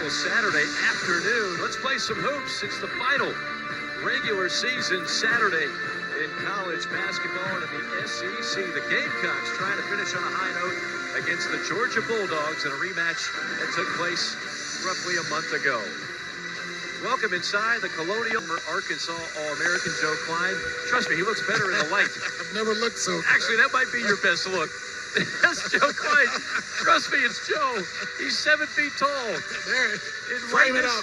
beautiful Saturday afternoon. Let's play some hoops. It's the final regular season Saturday in college basketball and in the SEC. The Gamecocks trying to finish on a high note against the Georgia Bulldogs in a rematch that took place roughly a month ago. Welcome inside the Colonial Arkansas All-American Joe Klein. Trust me, he looks better in the light. I've never looked so good. Actually, that might be your best look. That's Joe Klein. Trust me, it's Joe. He's 7 feet tall. There, Frame it up.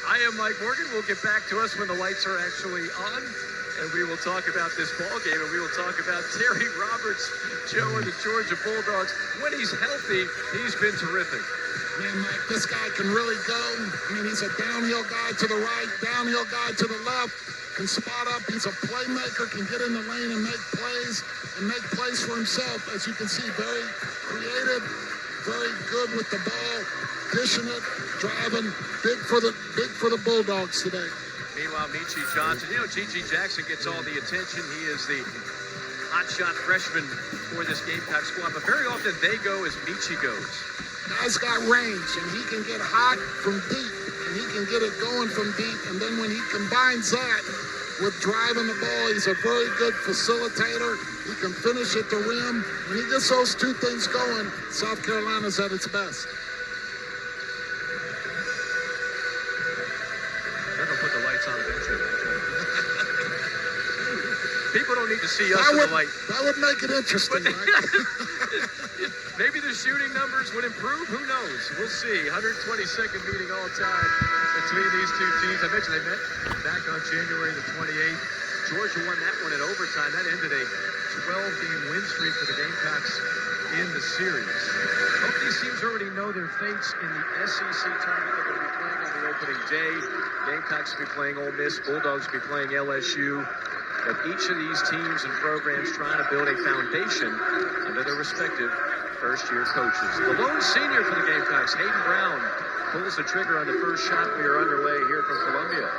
I am Mike Morgan. We'll get back to us when the lights are actually on, and we will talk about this ball game, and we will talk about Terry Roberts, Joe, and the Georgia Bulldogs. When he's healthy, he's been terrific. Man, Mike, this guy can really go. I mean, he's a downhill guy to the right, downhill guy to the left, can spot up. He's a playmaker, can get in the lane and make plays for himself. As you can see, very creative, very good with the ball, dishing it, driving, big for the Bulldogs today. Meanwhile, Meechie Johnson, G.G. Jackson gets all the attention. He is the hotshot freshman for this Gamecock squad, but very often they go as Meechie goes. Guy's got range, and he can get hot from deep, and he can get it going from deep, and then when he combines that with driving the ball, he's a very good facilitator. He can finish at the rim. When he gets those two things going, South Carolina's at its best. They're going to put the lights on eventually. People don't need to see us in the light. That would make it interesting, right? Maybe the shooting numbers would improve. Who knows? We'll see. 122nd meeting all time between these two teams. I mentioned they met back on January the 28th. Georgia won that one in overtime. That ended a 12-game win streak for the Gamecocks in the series. Both these teams already know their fates in the SEC tournament. They're going to be playing on the opening day. Gamecocks will be playing Ole Miss. Bulldogs will be playing LSU. But each of these teams and programs trying to build a foundation under their respective first-year coaches. The lone senior for the Gamecocks, Hayden Brown, pulls the trigger on the first shot. We are underway here from Columbia.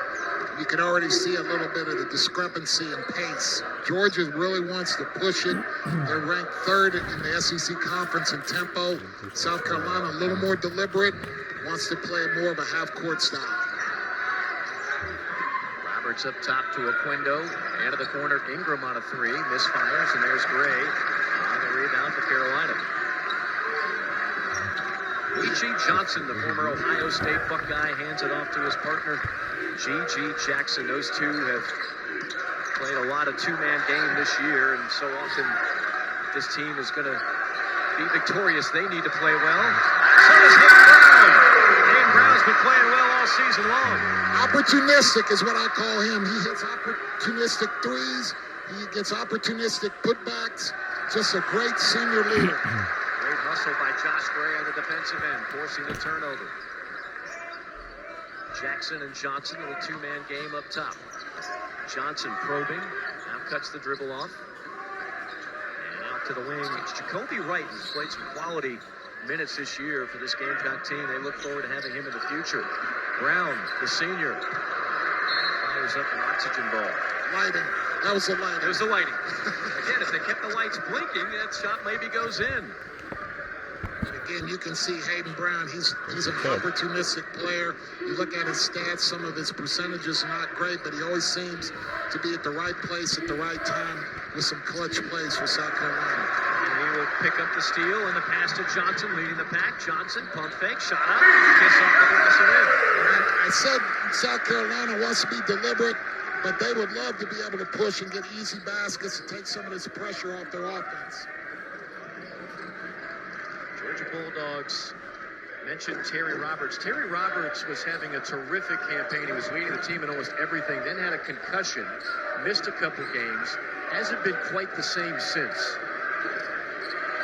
You can already see a little bit of the discrepancy in pace. Georgia really wants to push it. They're ranked third in the SEC conference in tempo. South Carolina, a little more deliberate, wants to play more of a half-court style. Roberts up top to Oquendo. Out of the corner, Ingram on a three. Misfires, and there's Gray on the rebound for Carolina. G.G. Johnson, the former Ohio State Buckeye, hands it off to his partner, G.G. Jackson. Those two have played a lot of two-man game this year, and so often this team is going to be victorious. They need to play well. So does Hayden Brown. Hayden Brown's been playing well all season long. Opportunistic is what I call him. He hits opportunistic threes. He gets opportunistic putbacks. Just a great senior leader. Great hustle by Josh Gray on the defensive end, forcing the turnover. Jackson and Johnson, a little two-man game up top. Johnson probing, now cuts the dribble off. And out to the wing. It's Jacoby Wright, who's played some quality minutes this year for this Gamecock team. They look forward to having him in the future. Brown, the senior, fires up an oxygen ball. Lighting. That was the lighting. It was the lighting. Again, if they kept the lights blinking, that shot maybe goes in. And again, you can see Hayden Brown. He's an opportunistic player. You look at his stats, some of his percentages are not great, but he always seems to be at the right place at the right time with some clutch plays for South Carolina. And he will pick up the steal and the pass to Johnson, leading the pack. Johnson, pump fake, shot up, kiss off the glass and in. I said South Carolina wants to be deliberate, but they would love to be able to push and get easy baskets and take some of this pressure off their offense. Georgia Bulldogs mentioned Terry Roberts. Terry Roberts was having a terrific campaign. He was leading the team in almost everything, then had a concussion, missed a couple games, hasn't been quite the same since.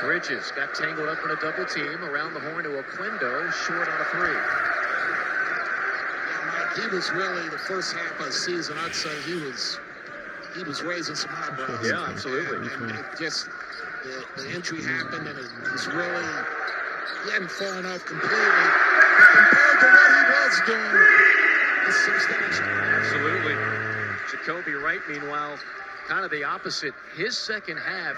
Bridges got tangled up in a double team around the horn to Oquendo, short on a three. He was really, the first half of the season, I'd say he was raising some eyebrows. Yeah, absolutely. And it just, the injury happened, and he's really, he hadn't fallen off completely. But compared to what he was doing, it's substantial. Absolutely. Jacoby Wright, meanwhile, kind of the opposite. His second half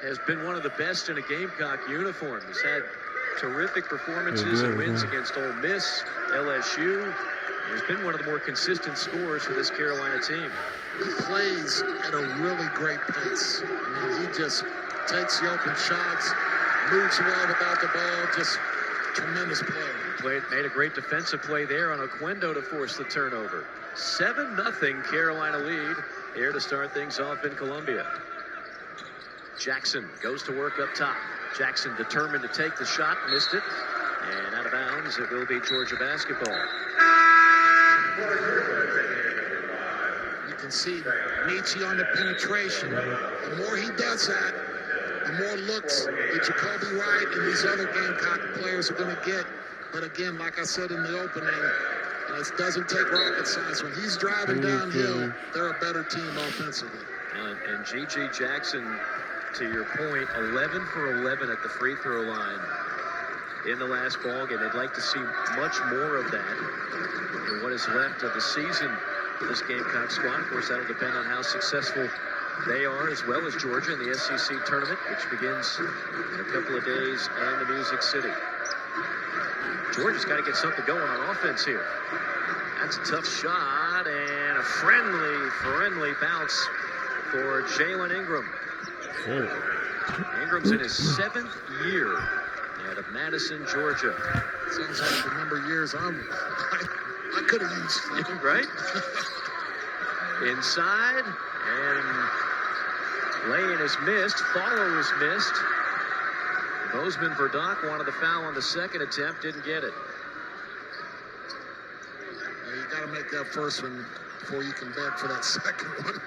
has been one of the best in a Gamecock uniform. He's had terrific performances and wins against Ole Miss, LSU. He's been one of the more consistent scorers for this Carolina team. He plays at a really great pace. I mean, he just takes the open shots, moves well without the ball, just tremendous play. Made a great defensive play there on Oquendo to force the turnover. 7-0 Carolina lead here to start things off in Columbia. Jackson goes to work up top. Jackson determined to take the shot, missed it, and out of bounds. It will be Georgia basketball. You can see Meechie on the penetration. The more he does that, the more looks that Jacoby Wright and these other Gamecock players are going to get. But again, like I said in the opening, it doesn't take rocket science. When he's driving downhill, they're a better team offensively. And G.G. Jackson, to your point, 11 for 11 at the free throw line in the last ball game. They'd like to see much more of that in what is left of the season for this Gamecock squad. Of course, that'll depend on how successful they are, as well as Georgia in the SEC tournament, which begins in a couple of days, and the Music City. Georgia's got to get something going on offense here. That's a tough shot, and a friendly bounce for Jalen Ingram. Ingram's in his 7th year out of Madison, Georgia. Sounds like the number of years I could have used. Right? Inside, and lay-in is missed. Follow is missed. Bozeman Verdock wanted the foul on the second attempt, didn't get it. Yeah, you got to make that first one before you can beg for that second one.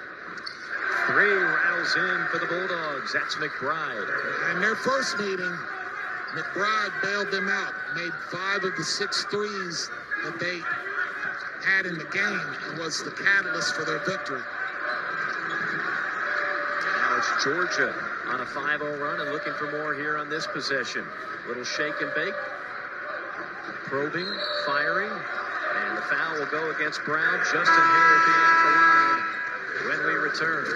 3 rattles in for the Bulldogs. That's McBride. In their first meeting, McBride bailed them out, made 5 of the 6 threes that they had in the game, and was the catalyst for their victory. Now it's Georgia on a 5-0 run and looking for more here on this possession. Little shake and bake. Probing, firing, and the foul will go against Brown. Justin Hill will be at the line when we return.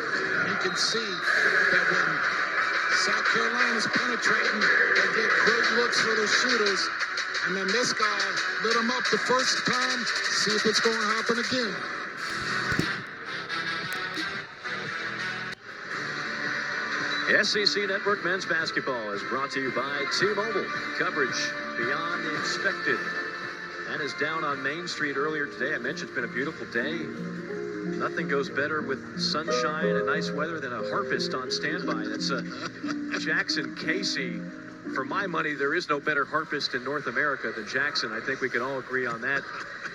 You can see that when South Carolina's penetrating, they get great looks for their shooters. And then this guy lit them up the first time. See if it's going to happen again. SEC Network Men's Basketball is brought to you by T-Mobile. Coverage beyond the expected. That is down on Main Street earlier today. I mentioned it's been a beautiful day. Nothing goes better with sunshine and nice weather than a harpist on standby. That's Jackson Casey. For my money, there is no better harpist in North America than Jackson. I think we can all agree on that,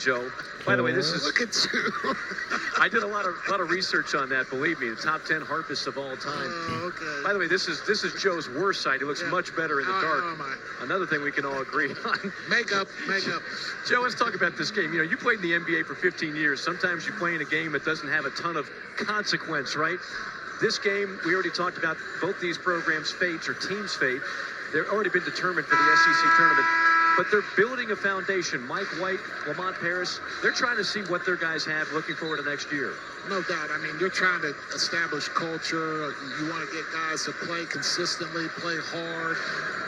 Joe. By the way, this is... Look at you. I did a lot of research on that, believe me. The top 10 harpists of all time. Okay. By the way, this is Joe's worst side. He looks much better in the dark. Another thing we can all agree on. Makeup. Joe, let's talk about this game. You know, you played in the NBA for 15 years. Sometimes you play in a game that doesn't have a ton of consequence, right? This game, we already talked about both these programs' fates or teams' fate. They've already been determined for the SEC tournament. But they're building a foundation. Mike White, Lamont Paris, they're trying to see what their guys have looking forward to next year. No doubt. I mean, you're trying to establish culture. You want to get guys to play consistently, play hard,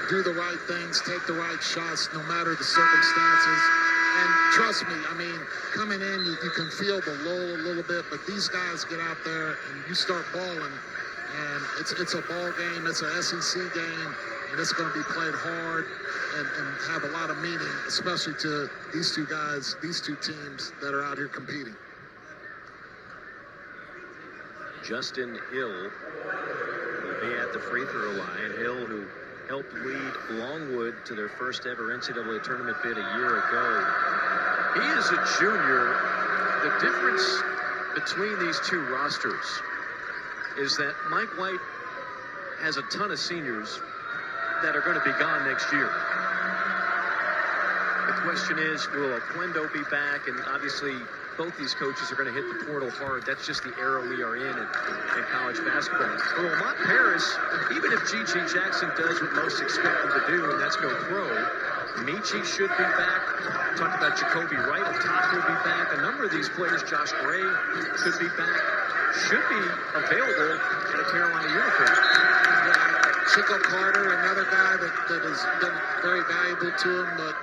do the right things, take the right shots, no matter the circumstances. And trust me, I mean, coming in, you can feel the lull a little bit, but these guys get out there and you start balling, and it's a ball game, it's an SEC game, and it's going to be played hard and have a lot of meaning, especially to these two guys, these two teams that are out here competing. Justin Hill will be at the free throw line. Hill, who helped lead Longwood to their first ever NCAA tournament bid a year ago. He is a junior. The difference between these two rosters is that Mike White has a ton of seniors that are going to be gone next year. The question is, will Oquendo be back? And obviously, both these coaches are going to hit the portal hard. That's just the era we are in college basketball. For Lamont Paris, even if G.G. Jackson does what most expect him to do, and that's go pro, Meechie should be back. Talked about Jacoby Wright up top will be back. A number of these players, Josh Gray, could be back. Should be available in a Carolina uniform. Chico Carter, another guy that has been very valuable to him. But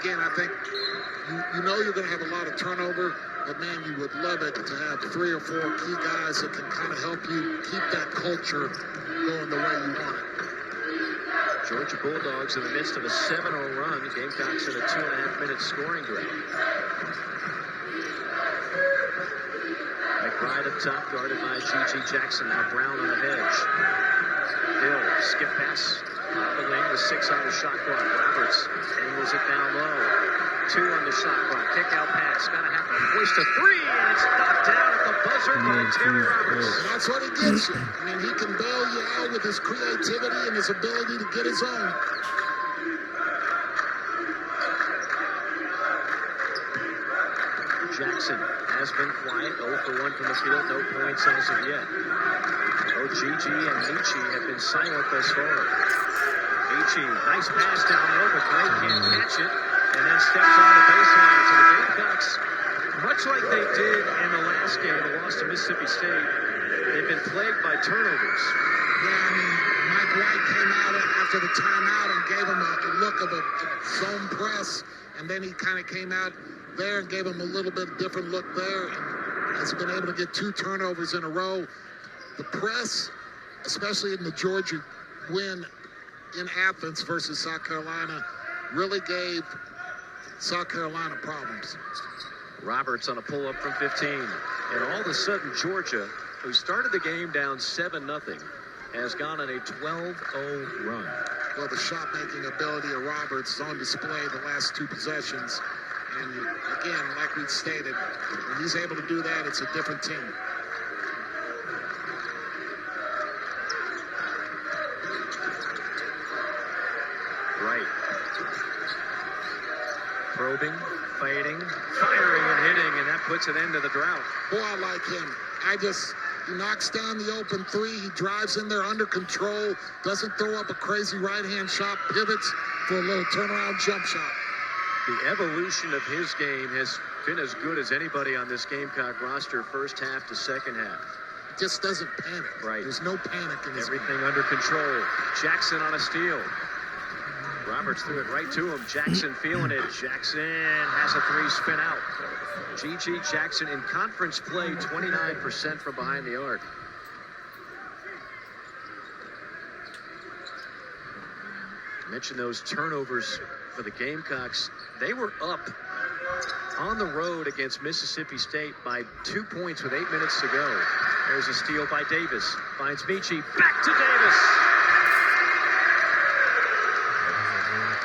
again, I think you know you're going to have a lot of turnover. But man, you would love it to have 3 or 4 key guys that can kind of help you keep that culture going the way you want it. Georgia Bulldogs in the midst of a 7-0 run. Gamecocks in a 2.5-minute scoring drought. McBride up top, guarded by G.G. Jackson. Now Brown on the hedge. Hill, skip pass. Off the wing with 6 on the shot clock. Roberts angles it down low. 2 on the shot clock. Kick out pass. Gotta have a hoist a 3, and it's knocked down at the buzzer by Terry Roberts. And that's what he gives you. I mean, he can bail you out with his creativity and his ability to get his own. Jackson has been quiet. 0 for 1 from the field. No points as of yet. Gigi and Michi have been silent thus far. Michi, nice pass down low, but Gray can't catch it. And then steps on the baseline. So the Gamecocks, much like they did in the last game, the loss to Mississippi State, they've been plagued by turnovers. Yeah, I mean, Mike White came out after the timeout and gave him a look of a zone press, and then he kind of came out there and gave him a little bit different look there, and has been able to get 2 turnovers in a row. The press, especially in the Georgia win in Athens versus South Carolina, really gave South Carolina problems. Roberts on a pull-up from 15. And all of a sudden, Georgia, who started the game down 7-0, has gone on a 12-0 run. Well, the shot-making ability of Roberts is on display the last 2 possessions. And again, like we stated, when he's able to do that, it's a different team. Right. Probing, fighting, firing, and hitting, and that puts an end to the drought. Boy, I like him. He knocks down the open 3. He drives in there under control, doesn't throw up a crazy right-hand shot, pivots for a little turnaround jump shot. The evolution of his game has been as good as anybody on this Gamecock roster, first half to second half. Just doesn't panic. Right. There's no panic in his Everything under control. Jackson on a steal. Roberts threw it right to him. Jackson feeling it. Jackson has a 3 spin out. G.G. Jackson in conference play, 29% from behind the arc. I mentioned those turnovers for the Gamecocks. They were up on the road against Mississippi State by 2 points with 8 minutes to go. There's a steal by Davis. Finds Michi. Back to Davis.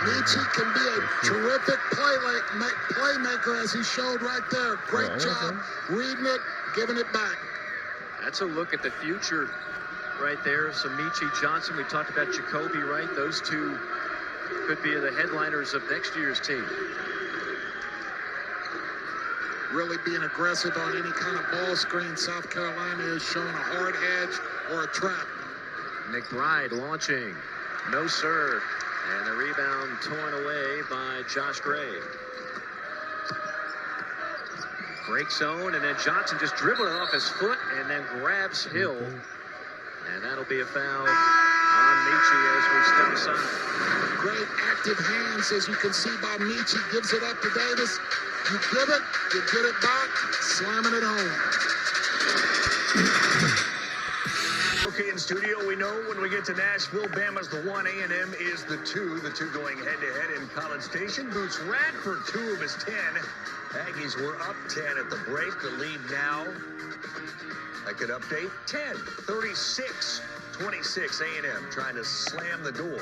Michi can be a terrific playmaker, as he showed right there. Great job reading it, giving it back. That's a look at the future right there. So Michi, Johnson, we talked about Jacoby, right? Those 2 could be the headliners of next year's team. Really being aggressive on any kind of ball screen. South Carolina is showing a hard edge or a trap. McBride launching. No serve. And the rebound torn away by Josh Gray. Break zone, and then Johnson just dribbled it off his foot and then grabs Hill. And that'll be a foul on Michi as we step aside. Great active hands, as you can see by Michi. Gives it up to Davis. You give it, you get it back, slamming it home. Okay, in studio, we know when we get to Nashville, Bama's the 1, A&M is the 2. The 2 going head-to-head in College Station. Boots Radford 2 of his 10. Aggies were up 10 at the break. The lead now, I could update, 10, 36, 26. A&M trying to slam the door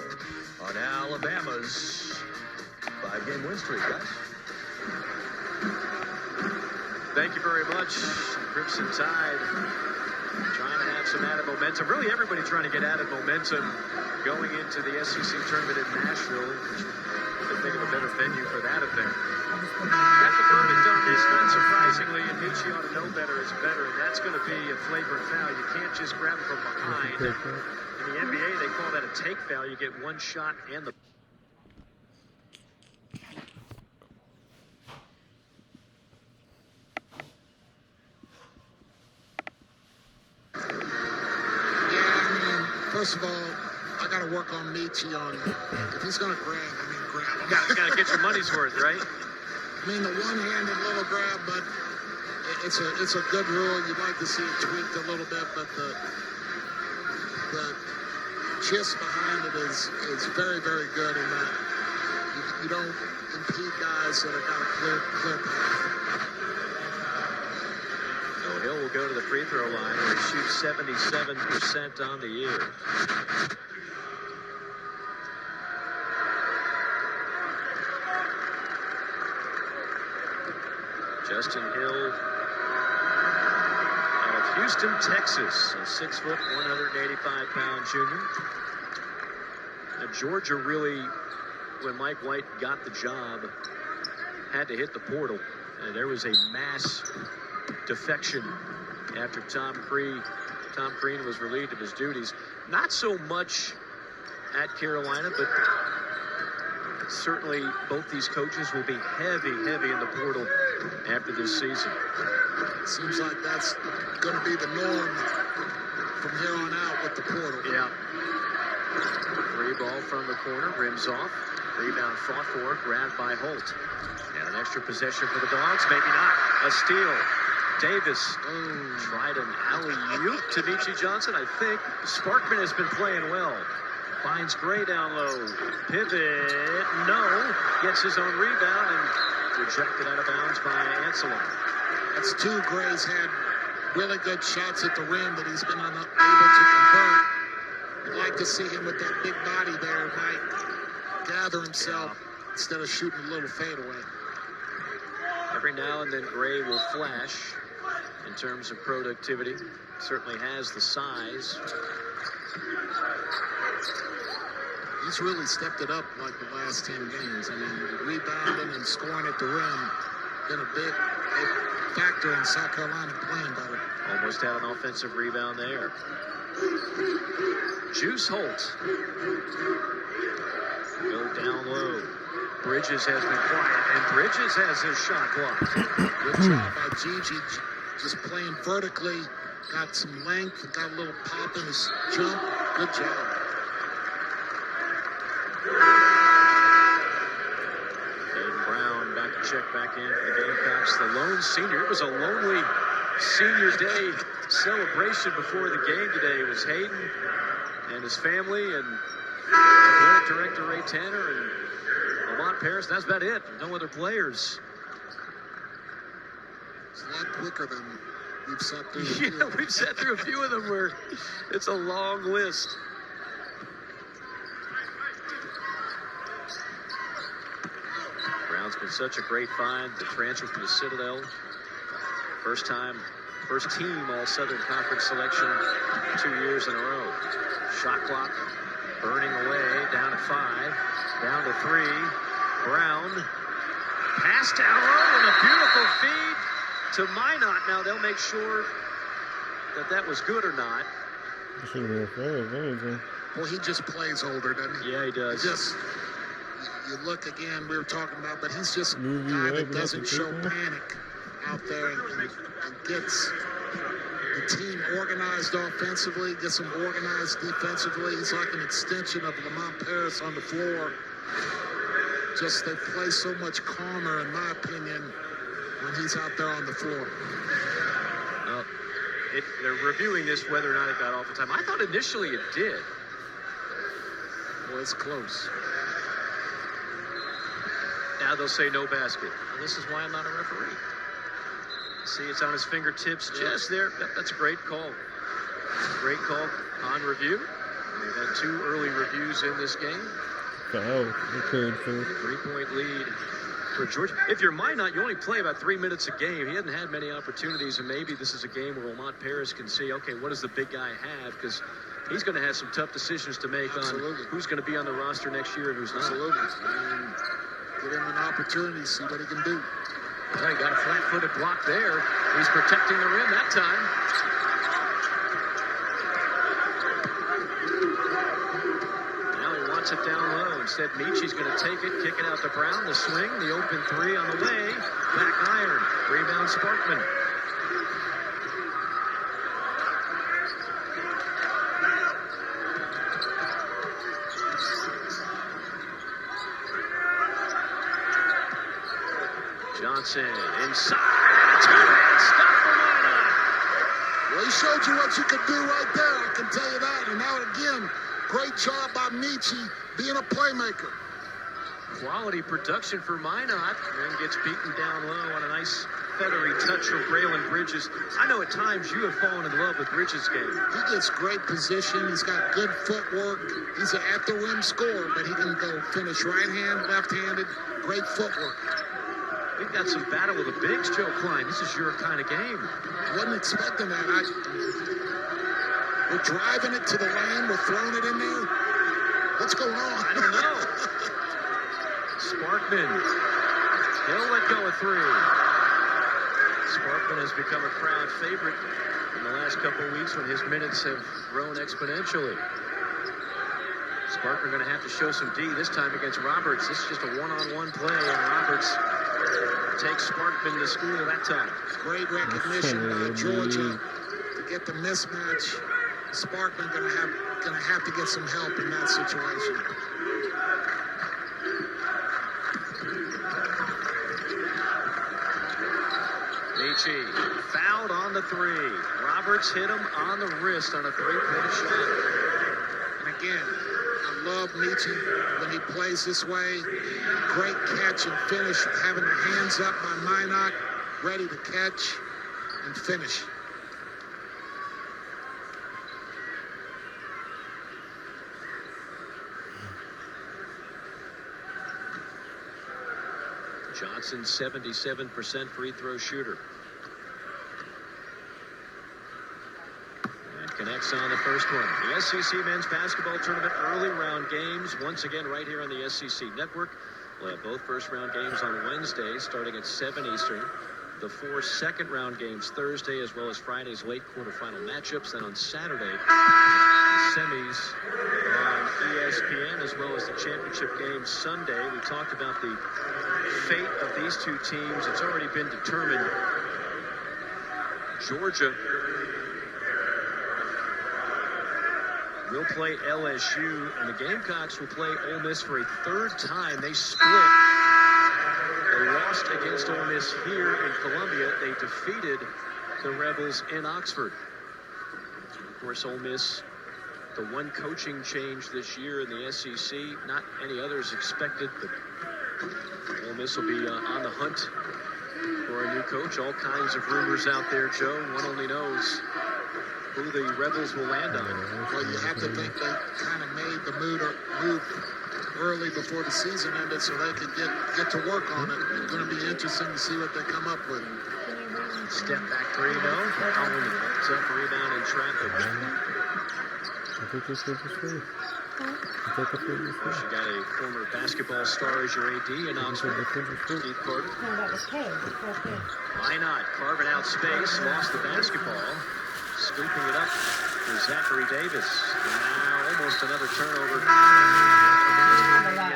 on Alabama's 5-game win streak, guys. Thank you very much, Crimson Tide. Trying to have some added momentum. Really, everybody trying to get added momentum going into the SEC tournament in Nashville. Couldn't think of a better venue for that event. Got the verdict on this, not surprisingly, and Michi ought to know better is better, and that's going to be a flagrant foul. You can't just grab it from behind. In the NBA, they call that a take foul. You get 1 shot and the First of all, I got to work on Michi on if he's going to grab, grab him. Got to get your money's worth, right? I mean, the one-handed little grab, but it's a good rule. You'd like to see it tweaked a little bit, but the gist behind it is very, very good in that you don't impede guys that have got a clear path. So Hill will go to the free throw line where he shoots 77% on the year. Justin Hill out of Houston, Texas, a 6 foot, 185-pound junior. Now, Georgia really, when Mike White got the job, had to hit the portal. And there was a mass defection after Tom Crean was relieved of his duties. Not so much at Carolina, but certainly both these coaches will be heavy in the portal after this season. Seems like that's going to be the norm from here on out with the portal. Yeah. Free ball from the corner, rims off. Rebound fought for, grabbed by Holt. And an extra possession for the Dogs, maybe not. A steal. Davis tried an alley-oop to Michi Johnson, I think. Sparkman has been playing well. Finds Gray down low. Pivot, no. Gets his own rebound and rejected out of bounds by Anselon. That's two. Gray's had really good shots at the rim that he's been unable to convert. You'd like to see him with that big body there. Might gather himself instead of shooting a little fadeaway. Every now and then Gray will flash in terms of productivity. Certainly has the size. He's really stepped it up like the last 10 games. I mean, rebounding and scoring at the rim been a big factor in South Carolina playing better. Almost had an offensive rebound there. Juice Holt. Go down low. Bridges has been quiet, and Bridges has his shot blocked. Good job by Gigi, just playing vertically. Got some length, got a little pop in his jump. Good job. Aiden Brown back to check back in for the Gamecocks. The lone senior. It was a lonely senior day celebration before the game today. It was Hayden and his family and athletic director Ray Tanner and Lamont Paris. That's about it. No other players. It's a lot quicker than we've sat through. Yeah, we've sat through a few of them where it's a long list. Brown's been such a great find. The transfer from the Citadel. First team All-Southern Conference selection 2 years in a row. Shot clock burning away. Down to 5. Down to 3. Brown. Pass down low and a beautiful feed to Minot. Now they'll make sure that was good or not. Well, he just plays older, doesn't he? Yeah, he does. You look again, we were talking about, but he's just a guy that doesn't show panic out there and gets the team organized offensively, gets them organized defensively. He's like an extension of Lamont Paris on the floor. Just they play so much calmer, in my opinion, when he's out there on the floor. They're reviewing this whether or not it got off the time. I thought initially it did. Well, it's close. Now they'll say no basket. And this is why I'm not a referee. See, it's on his fingertips just there. That's a great call. Great call on review. We've had 2 early reviews in this game. Occurred for 3-point lead for Georgia. If you're Minot, you only play about 3 minutes a game. He hasn't had many opportunities, and maybe this is a game where Lamont Paris can see, okay, what does the big guy have? Because he's going to have some tough decisions to make on who's going to be on the roster next year and who's not. Absolutely. I mean, give him an opportunity, see what he can do. Well, he got a flat-footed block there. He's protecting the rim that time. Now he wants it down low. Instead, Michi's going to take it, kick it out to Brown. The swing, the open 3 on the way. Back iron. Rebound Sparkman. Johnson inside. Two-hand stop for Minot. Well, he showed you what you could do right there, I can tell you that. And now again, great job by Michi being a playmaker. Quality production for Minot. Then gets beaten down low on a nice feathery touch from Braylon Bridges. I know at times you have fallen in love with Bridges' game. He gets great position. He's got good footwork. He's an at-the-rim scorer, but he can go finish right-hand, left-handed. Great footwork. We've got some battle with the bigs, Joe Klein. This is your kind of game. Wasn't expecting that. We're driving it to the lane. We're throwing it in there. What's going on? I don't know. Sparkman. He'll let go of three. Sparkman has become a crowd favorite in the last couple of weeks when his minutes have grown exponentially. Sparkman going to have to show some D this time against Roberts. This is just a one-on-one play, and Roberts takes Sparkman to school that time. Great recognition by Georgia to get the mismatch. Sparkman going to have to get some help in that situation. Michi fouled on the three. Roberts hit him on the wrist on a three-point shot. And again, I love Michi when he plays this way. Great catch and finish, having the hands up by Minot, ready to catch and finish. Johnson, 77% free throw shooter. And connects on the first one. The SEC Men's Basketball Tournament early round games, once again right here on the SEC Network. We'll have both first round games on Wednesday, starting at 7 Eastern. The 4 second round games Thursday, as well as Friday's late quarterfinal matchups. Then on Saturday, semis on ESPN, as well as the championship game Sunday. We talked about the fate of these two teams. It's already been determined. Georgia will play LSU, and the Gamecocks will play Ole Miss for a third time. They split. They lost against Ole Miss here in Columbia. They defeated the Rebels in Oxford. Of course, Ole Miss, the one coaching change this year in the SEC. Not any others expected, but Ole Miss will be on the hunt for a new coach. All kinds of rumors out there, Joe. One only knows who the Rebels will land on. Well, you have to think they kind of made the move early before the season ended so they could get to work on it. It's going to be interesting to see what they come up with. Step back three, no. Tough rebound in traffic. I think this was free. You got a former basketball star as your AD in Oxford, Keith Carter. No, that was paid. Why not? Carving out space, lost the basketball. Scooping it up for Zachary Davis. And now almost another turnover.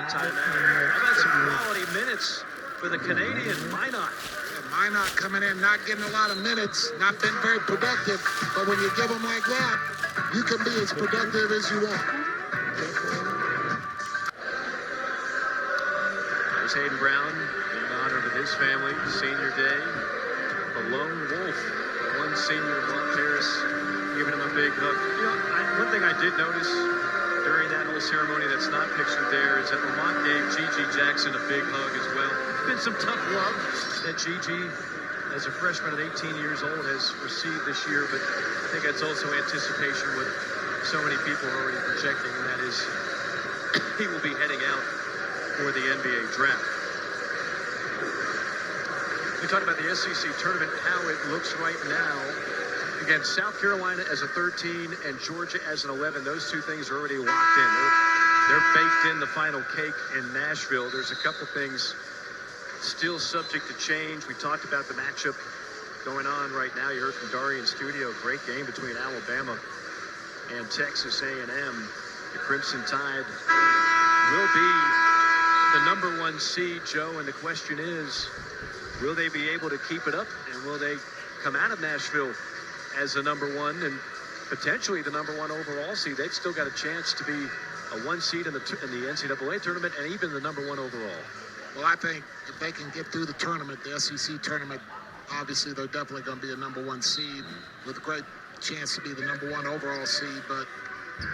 Timeout. How about some quality minutes for the Canadian Minot? Minot coming in, not getting a lot of minutes, not been very productive, but when you give them like that, you can be as productive as you want. There's Hayden Brown in honor of his family, senior day. The lone wolf, one senior, Bob Harris, giving him a big hug. You know, one thing I did notice during that whole ceremony that's not pictured there is that Lamont gave Gigi Jackson a big hug as well. Been some tough love that Gigi, as a freshman at 18 years old, has received this year, but I think that's also anticipation with so many people already projecting, and that is he will be heading out for the NBA draft. We talked about the SEC tournament, how it looks right now. Again, South Carolina as a 13 and Georgia as an 11. Those two things are already locked in. They're baked in the final cake in Nashville. There's a couple things still subject to change. We talked about the matchup going on right now. You heard from Dari in studio. Great game between Alabama and Texas A&M. The Crimson Tide will be the number 1 seed, Joe, and the question is, will they be able to keep it up, and will they come out of Nashville as the number 1 and potentially the number 1 overall seed? They've still got a chance to be a 1 seed in the NCAA tournament and even the number 1 overall. Well, I think if they can get through the tournament, the SEC tournament, obviously they're definitely going to be a number 1 seed with a great chance to be the number 1 overall seed. But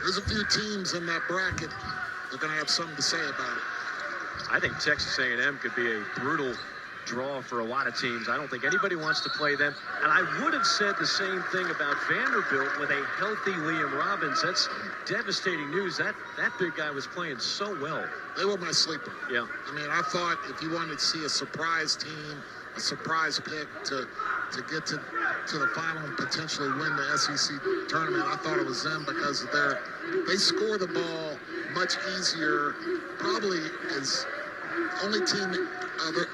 there's a few teams in that bracket that are going to have something to say about it. I think Texas A&M could be a brutal draw for a lot of teams. I don't think anybody wants to play them. And I would have said the same thing about Vanderbilt with a healthy Liam Robbins. That's devastating news. That big guy was playing so well. They were my sleeper. Yeah. I mean, I thought if you wanted to see a surprise team, a surprise pick to get to the final and potentially win the SEC tournament, I thought it was them because they score the ball much easier, probably as only team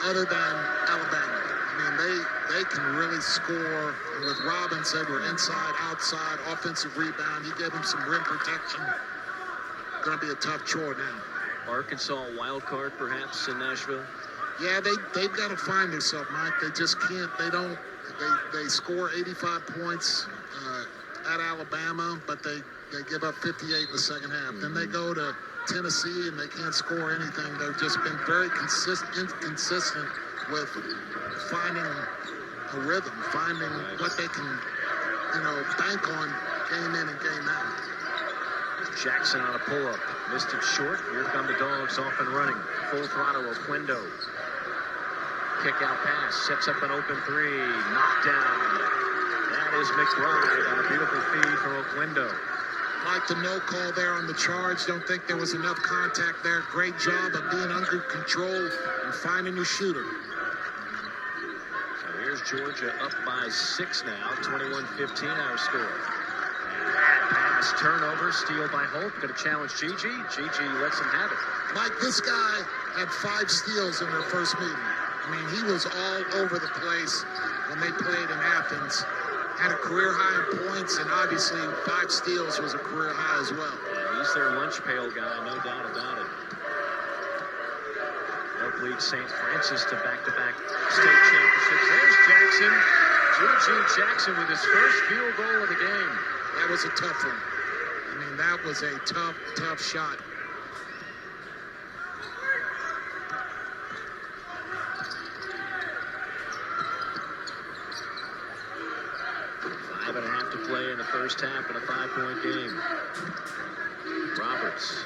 other than Alabama. I mean, they can really score. And with Robbins, they were inside, outside, offensive rebound. You give them some rim protection. Going to be a tough chore now. Arkansas wild card perhaps in Nashville. Yeah, they've got to find themselves, Mike. They just can't. They score 85 points at Alabama, but they give up 58 in the second half. Then they go to Tennessee and they can't score anything. They've just been very inconsistent with finding a rhythm, finding what they can, bank on game in and game out. Jackson on a pull-up. Missed it short. Here come the Dogs off and running. Full throttle, Oquendo. Kick out pass. Sets up an open 3. Knocked down. That is McBride on a beautiful feed from Oquendo. Like the no call there on the charge. Don't think there was enough contact there. Great job of being under control and finding your shooter. So here's Georgia up by 6 now. 21-15 our score. Bad pass, turnover, steal by Holt. Going to challenge Gigi. Gigi lets him have it. Mike, this guy had 5 steals in their first meeting. I mean, he was all over the place when they played in Athens. Had a career high in points, and obviously 5 steals was a career high as well. Yeah, he's their lunch pail guy, no doubt about it. Help lead St. Francis to back-to-back state championships. There's Jackson. Gigi Jackson with his first field goal of the game. That was a tough one. I mean, that was a tough shot. To play in the first half in a 5-point game. Roberts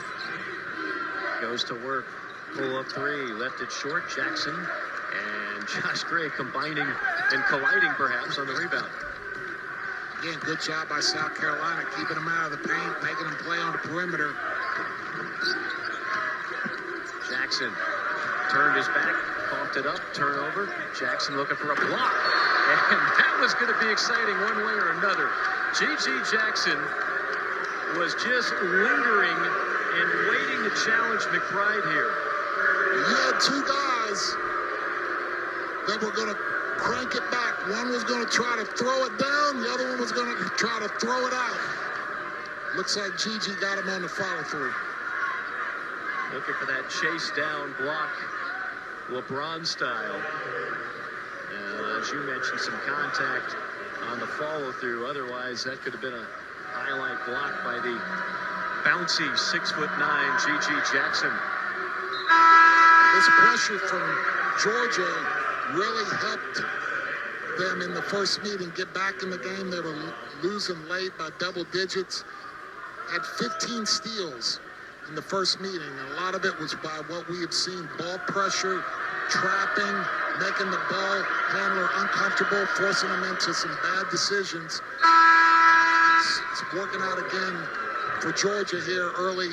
goes to work. Pull up 3. Left it short. Jackson and Josh Gray combining and colliding perhaps on the rebound. Again, good job by South Carolina, keeping them out of the paint, making them play on the perimeter. Jackson turned his back, pumped it up, turnover. Jackson looking for a block. And that was going to be exciting one way or another. Gigi Jackson was just lingering and waiting to challenge McBride here. You had 2 guys that were going to crank it back. One was going to try to throw it down. The other one was going to try to throw it out. Looks like Gigi got him on the follow through. Looking for that chase down block, LeBron style. As you mentioned, some contact on the follow-through. Otherwise, that could have been a highlight block by the bouncy 6'9" Gigi Jackson. This pressure from Georgia really helped them in the first meeting get back in the game. They were losing late by double digits. Had 15 steals in the first meeting. And a lot of it was by what we have seen, ball pressure, trapping, making the ball handler uncomfortable, forcing them into some bad decisions. It's working out again for Georgia here early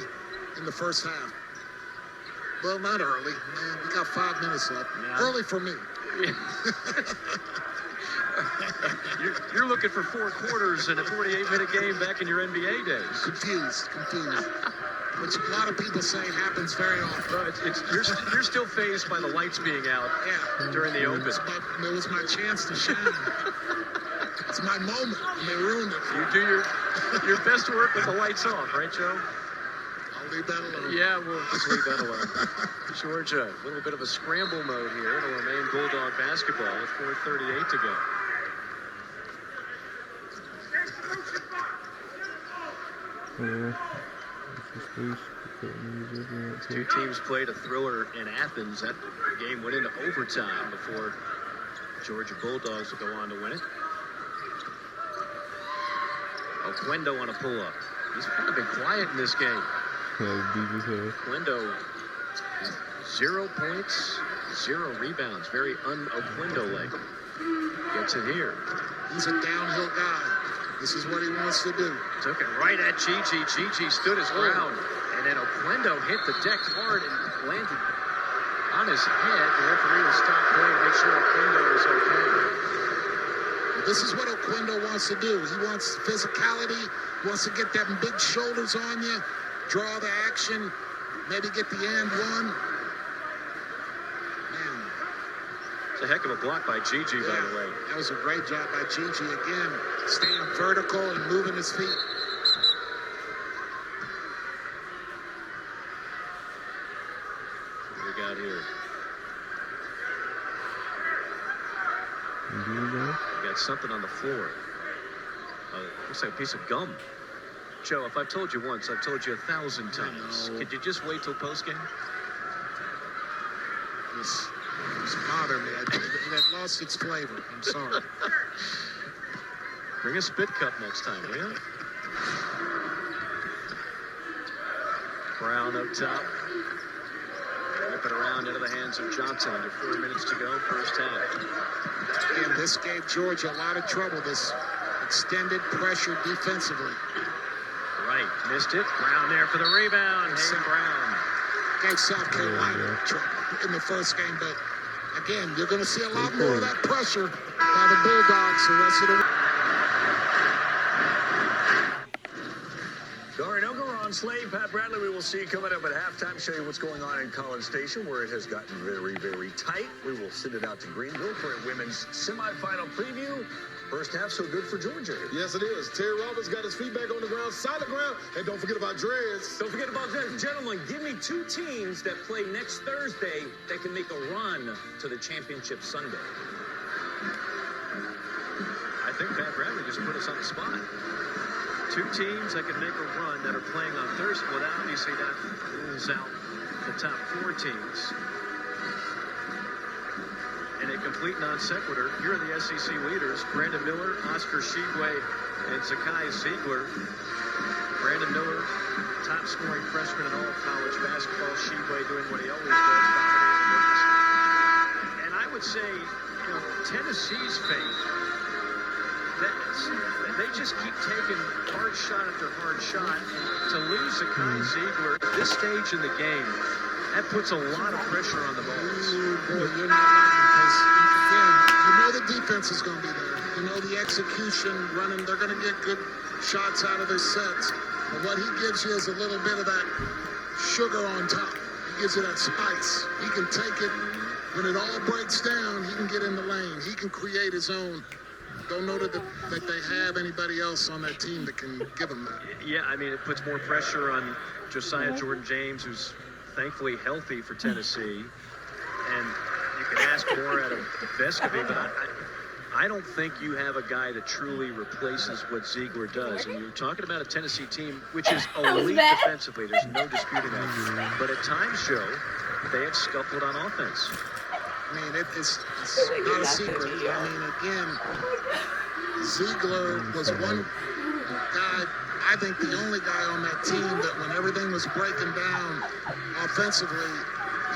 in the first half. Well, not early. Man, we got 5 minutes left. Yeah. Early for me. Yeah. You're looking for 4 quarters in a 48-minute game back in your NBA days. Confused. Which a lot of people say happens very often. Well, you're still fazed by the lights being out during the open. It was my chance to shine. It's my moment, and they ruined it. You do your best work with the lights off, right, Joe? I'll leave that alone. Yeah, we'll just leave that alone. Georgia, a little bit of a scramble mode here. It'll remain Bulldog basketball with 4:38 to go. Yeah. Two teams played a thriller in Athens. That game went into overtime before Georgia Bulldogs would go on to win it. Oquendo on a pull-up. He's kind of been quiet in this game. Oquendo, 0 points, 0 rebounds. Very un-Oquendo-like. Gets it here. He's a downhill guy. This is what he wants to do. Took it right at Gigi. Gigi stood his ground. And then Oquendo hit the deck hard and landed on his head. The referee will stop play to make sure Oquendo is okay. This is what Oquendo wants to do. He wants physicality, wants to get them big shoulders on you, draw the action, maybe get the and one. Man. It's a heck of a block by Gigi, by the way. That was a great job by Gigi again, staying vertical and moving his feet. What we got here? We got something on the floor. Looks like a piece of gum. Joe, if I've told you once, I've told you 1,000 times. Could you just wait till postgame? This bothered me. It had lost its flavor. I'm sorry. Bring a spit cup next time, will you? Brown up top. Whip it around into the hands of Johnson. Under 4 minutes to go, first half. And this gave Georgia a lot of trouble, this extended pressure defensively. Right, missed it. Brown there for the rebound. Hayden Brown. Gave South Carolina trouble in the first game, but again, you're going to see a lot more of that pressure by the Bulldogs the rest of the way. Dorian Unger, Ron Slade, Pat Bradley, we will see you coming up at halftime, show you what's going on in College Station, where it has gotten very, very tight. We will send it out to Greenville for a women's semifinal preview. First half, so good for Georgia. Yes, it is. Terry Roberts got his feet back on the ground, solid ground, and don't forget about Dreads. Don't forget about Dreads. Gentlemen, give me 2 teams that play next Thursday that can make a run to the championship Sunday. I think Pat Bradley just put us on the spot. 2 teams that can make a run that are playing on Thursday. Well, obviously that rules out the top 4 teams. And a complete non sequitur. Here are the SEC leaders: Brandon Miller, Oscar Tshiebwe, and Zakai Ziegler. Brandon Miller, top scoring freshman in all of college basketball. Tshiebwe doing what he always does, dominating the glass. And I would say, Tennessee's fate. They just keep taking hard shot after hard shot. And to lose Zakai Ziegler at this stage in the game, that puts a lot of pressure on the Bulls. Boy, you're not lying, because, again, you know the defense is going to be there. You know the execution running. They're going to get good shots out of their sets. But what he gives you is a little bit of that sugar on top. He gives you that spice. He can take it. When it all breaks down, he can get in the lane. He can create his own. Don't know that they have anybody else on that team that can give him that. Yeah, I mean, it puts more pressure on Josiah Jordan-James, who's thankfully healthy for Tennessee. And you can ask more out of Vescovi, but I don't think you have a guy that truly replaces what Ziegler does. And you're talking about a Tennessee team which is elite defensively. There's no disputing that. But at times, Joe, they have scuffled on offense. I mean, it's not a secret. I mean, again, Ziegler was one guy, I think the only guy on that team that when everything was breaking down offensively,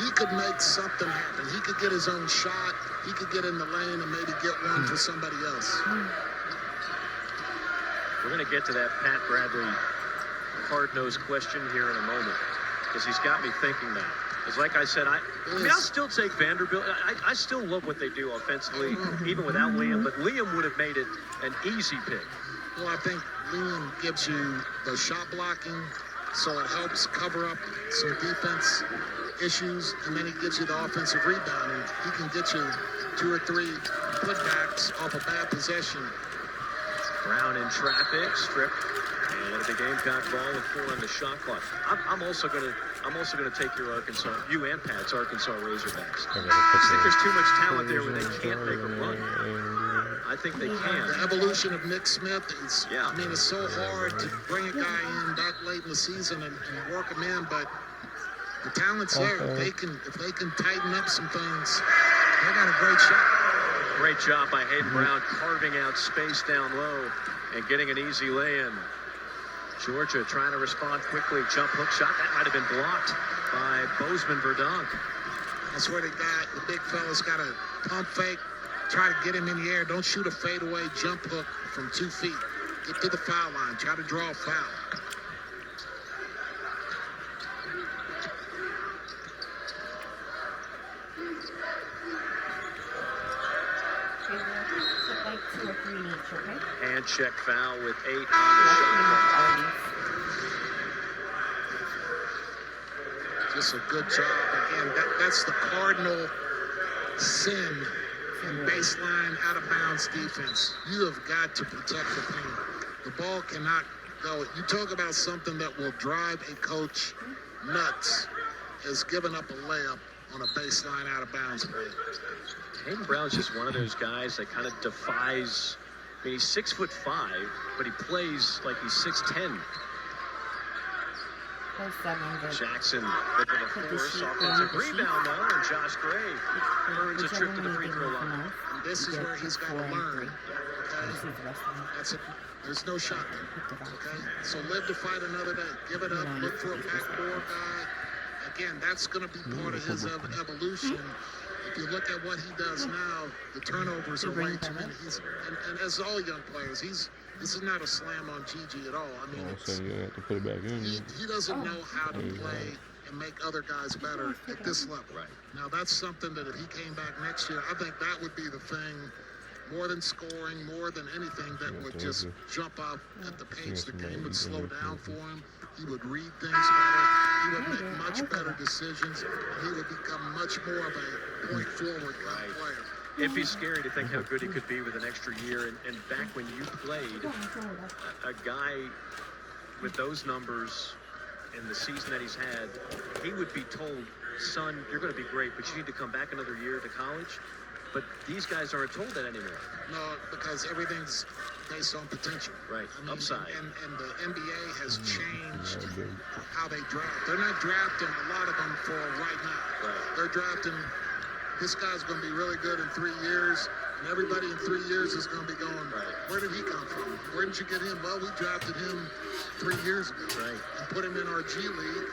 he could make something happen. He could get his own shot. He could get in the lane and maybe get one for somebody else. We're going to get to that Pat Bradley hard-nosed question here in a moment, because he's got me thinking that. Because like I said, I'll still take Vanderbilt. I still love what they do offensively, even without Liam. But Liam would have made it an easy pick. Well, I think Liam gives you the shot blocking, so it helps cover up some defense issues, and then he gives you the offensive rebounding. He can get you 2 or 3 putbacks off a bad possession. Brown in traffic, strip, and it'll be Gamecock ball with 4 on the shot clock. I'm also gonna take your Arkansas, you and Pat's Arkansas Razorbacks. I just think there's too much talent there where they can't make a run. I think they The can. evolution of Nick Smith is, Yeah. I mean, it's so hard to bring a guy in that late in the season and work him in, but the talent's there. If they can tighten up some things, they got a great shot. Great job by Hayden Brown carving out space down low and getting an easy lay-in. Georgia trying to respond quickly. Jump hook shot. That might have been blocked by Bozeman Verdonk. That's where the big fella's got to pump fake, try to get him in the air. Don't shoot a fadeaway jump hook from 2 feet. Get to the foul line. Try to draw a foul. Like 2 or 3 each, okay? Hand check foul with 8 on the shot clock. Just a good job. Again, that's the cardinal sin in baseline out of bounds defense. You have got to protect the paint. The ball cannot go. You talk about something that will drive a coach nuts, is giving up a layup on a baseline out of bounds play. Hayden Brown's just one of those guys that kind of defies. I mean, he's 6'5", but he plays like he's 6'10". Play 7 good. Jackson looking to force offensive rebound though, and Josh Gray earns a trip to the free throw line. And this is where he's got to learn. Okay? There's no shot there. Okay? So live to fight another day. Give it up. Look for a backdoor guy. Again, that's going to be part of his evolution. If you look at what he does now, the turnovers are way too many. And as all young players, this is not a slam on Gigi at all. I mean, So you have to put it back in. he doesn't know how to play and make other guys better at this level. Right. Now, that's something that if he came back next year, I think that would be the thing, more than scoring, more than anything, that would just jump up at the pace. The game would slow down for him. He would read things better. He would make much better decisions. He would become much more of a point-forward kind of player. It'd be scary to think how good he could be with an extra year. And back when you played, a guy with those numbers in the season that he's had, he would be told, son, you're going to be great, but you need to come back another year to college. But these guys aren't told that anymore. No, because everything's based on potential. Right, I mean, upside. And the NBA has changed how they draft. They're not drafting a lot of them for right now. Right. They're drafting, this guy's going to be really good in 3 years, and everybody in 3 years is going to be going, where did he come from? Where did you get him? Well, we drafted him 3 years ago. Right. And put him in our G League,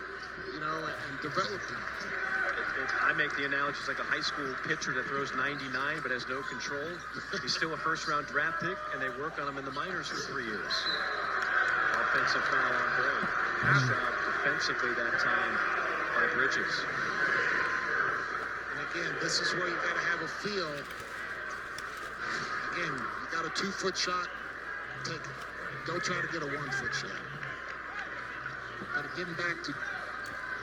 and developed him. I make the analogy, it's like a high school pitcher that throws 99 but has no control. He's still a first-round draft pick, and they work on him in the minors for 3 years. Offensive foul on Gray. Nice job defensively that time by Bridges. And again, this is where you got to have a feel. Again, you got a 2-foot shot, take it. Don't try to get a 1-foot shot. But getting back to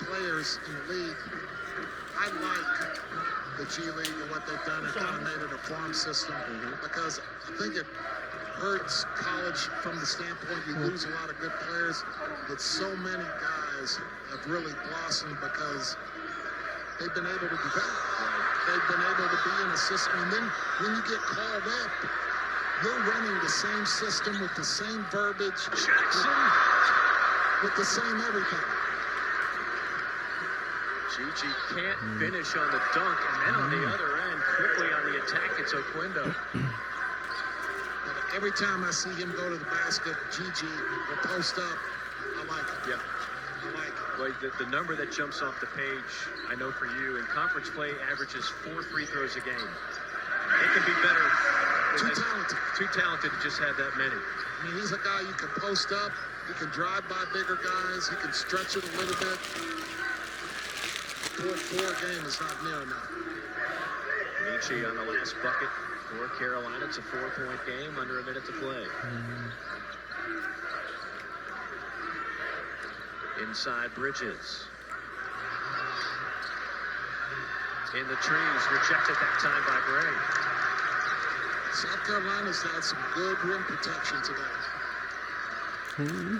players in the league, I like the G League and what they've done and kind of made it a farm system because I think it hurts college from the standpoint you lose a lot of good players, but so many guys have really blossomed because they've been able to develop. They've been able to be in a system, and then when you get called up, you're running the same system with the same verbiage, with the same everything. Gigi can't finish on the dunk, and then on the other end, quickly on the attack, it's Oquendo. But every time I see him go to the basket, Gigi will post up. I like it. Yeah. I like it. Well, the number that jumps off the page, I know for you, in conference play averages 4 free throws a game. It can be better. Too talented. Too talented to just have that many. I mean, he's a guy you can post up. He can drive by bigger guys. He can stretch it a little bit. 4 game is not near enough. Michi on the last bucket for Carolina. It's a 4-point game, under a minute to play. Inside Bridges. In the trees, rejected that time by Gray. South Carolina's had some good rim protection today.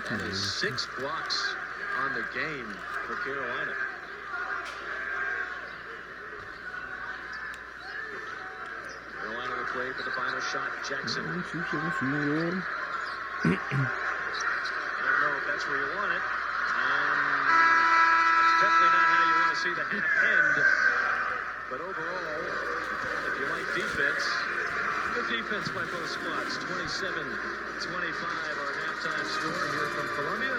That is 6 blocks on the game for Carolina. Carolina will way for the final shot. Jackson. I don't know if that's where you want it. It's definitely not how you want to see the half end. But overall, if you like defense, good defense by both squads. 27-25, our halftime score here from Columbia.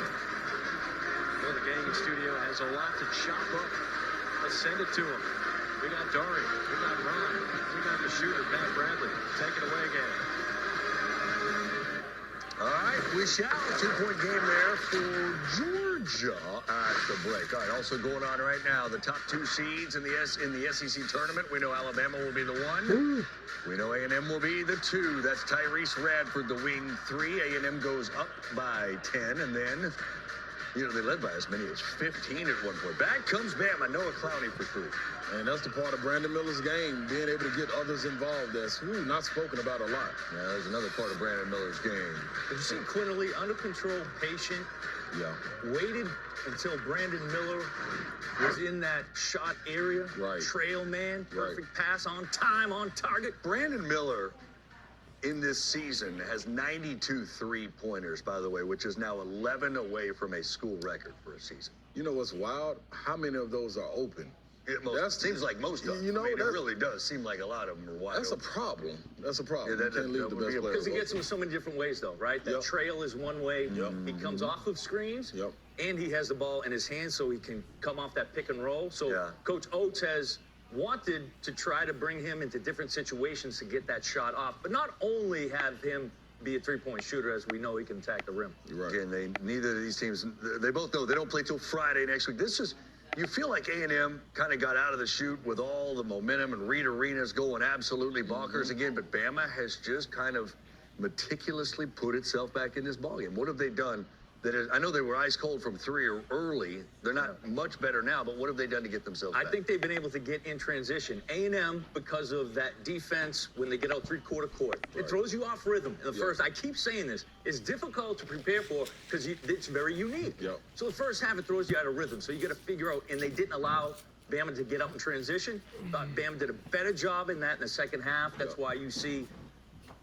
Well, the gang studio has a lot to chop up. Let's send it to them. We got Dari, we got Ron, we got the shooter, Pat Bradley. Take it away, gang. All right, we shall. 2-point game there for Georgia at the break. All right, also going on right now, the top 2 seeds in the SEC tournament. We know Alabama will be the 1. We know A&M will be the 2. That's Tyrese Radford, the wing 3. A&M goes up by 10, and then, they led by as many as 15 at one point. Back comes Bama, Noah Clowney for 3. And that's the part of Brandon Miller's game, being able to get others involved. That's not spoken about a lot. Yeah, there's another part of Brandon Miller's game. Did you see Quinterly, under control, patient? Yeah. Waited until Brandon Miller was in that shot area. Right. Trail man, perfect pass, on time, on target. Brandon Miller in this season has 92 3-pointers, by the way, which is now 11 away from a school record for a season. You know what's wild? How many of those are open? That seems like most of them. It really does seem like a lot of them are wide That's open. a problem. That's a problem. Yeah, You can't leave the best player Because he open. gets them so many different ways, though, right? That trail is one way. Yep. He comes off of screens. Yep. And he has the ball in his hands so he can come off that pick and roll. So Yeah. Coach Oates has wanted to try to bring him into different situations to get that shot off, but not only have him be a 3-point shooter, as we know he can attack the rim. Right. Again, neither of these teams, they both know they don't play till Friday next week. You feel like A&M kind of got out of the chute with all the momentum, and Reed Arena's going absolutely bonkers again, but Bama has just kind of meticulously put itself back in this ballgame. What have they done? I know they were ice cold from 3 early. They're not much better now, but what have they done to get themselves back? I think they've been able to get in transition. A&M, because of that defense, when they get out 3-quarter court, it throws you off rhythm in the first. I keep saying this. It's difficult to prepare for because it's very unique. Yep. So the first half, it throws you out of rhythm. So you got to figure out, and they didn't allow Bama to get out in transition. Thought Bama did a better job in that in the second half. That's why you see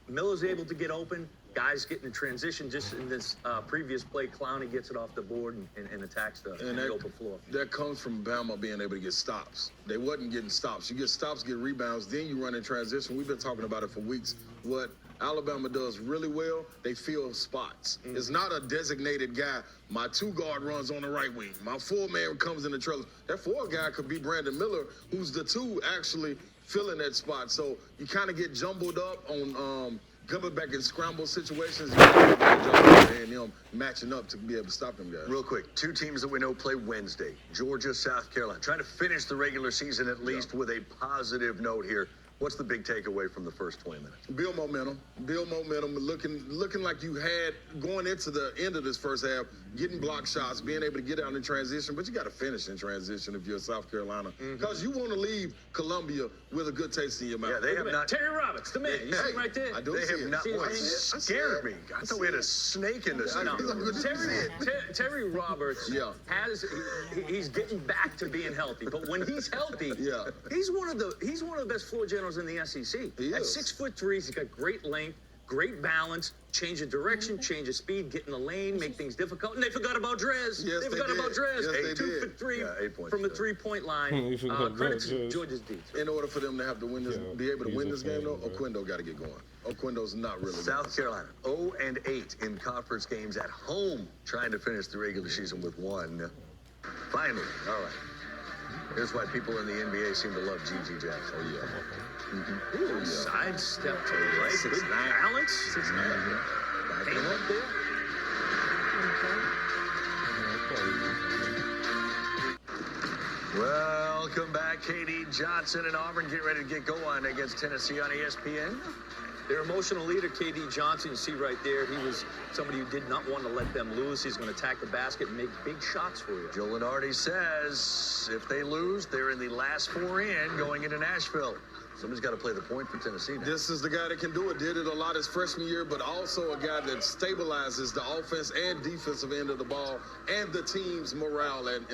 Miller's able to get open. Guys getting in transition. Just in this previous play, Clowney gets it off the board and attacks the open floor. That comes from Bama being able to get stops. They wasn't getting stops. You get stops, get rebounds, then you run in transition. We've been talking about it for weeks. What Alabama does really well, they fill spots. It's not a designated guy. My 2-guard runs on the right wing. My 4-man comes in the trailer. That 4 guy could be Brandon Miller, who's the 2 actually filling that spot. So you kind of get jumbled up on coming back in scramble situations. You got a good job of A&M matching up to be able to stop them guys. Real quick, 2 teams that we know play Wednesday. Georgia, South Carolina. Trying to finish the regular season at least with a positive note here. What's the big takeaway from the first 20 minutes? Build momentum. Looking like you had going into the end of this first half, getting block shots, being able to get out in transition, but you got to finish in transition if you're South Carolina. Because you want to leave Columbia with a good taste in your mouth. Yeah, they have not. Terry Roberts, the man. You see him right there? I do They see have it. not. See his Boy, hand? scared me. I thought we had a snake in the No. studio. Terry Roberts he's getting back to being healthy, but when he's healthy, he's one of the best floor generals in the SEC. He At is. 6'3", he's got great length, great balance, change of direction, change of speed, get in the lane, make things difficult. And they forgot about Drez. Yes, they they forgot did. about Drez. Yes, they 2 did. for 3 Yeah, 8 points from the there. 3-point line. You forgot Credit to Drez. Georgia's D. In order for them to have to win this, be able to he's win a this game, though, fan, right? Oquendo got to get going. Oquendo's not really South Carolina, 0-8 in conference games at home, trying to finish the regular season with 1. Finally, all right. Here's why people in the NBA seem to love Gigi Jackson. Oh, yeah. Ooh, sidestep to the right. 6'9". Good balance. 6'9". Hang up there. Welcome back, KD Johnson and Auburn get ready to get going against Tennessee on ESPN. Their emotional leader, KD Johnson, you see right there, he was somebody who did not want to let them lose. He's going to attack the basket and make big shots for you. Joe Lunardi says if they lose, they're in the last 4 in going into Nashville. Somebody's got to play the point for Tennessee now. This is the guy that can do it. Did it a lot his freshman year, but also a guy that stabilizes the offense and defensive end of the ball and the team's morale and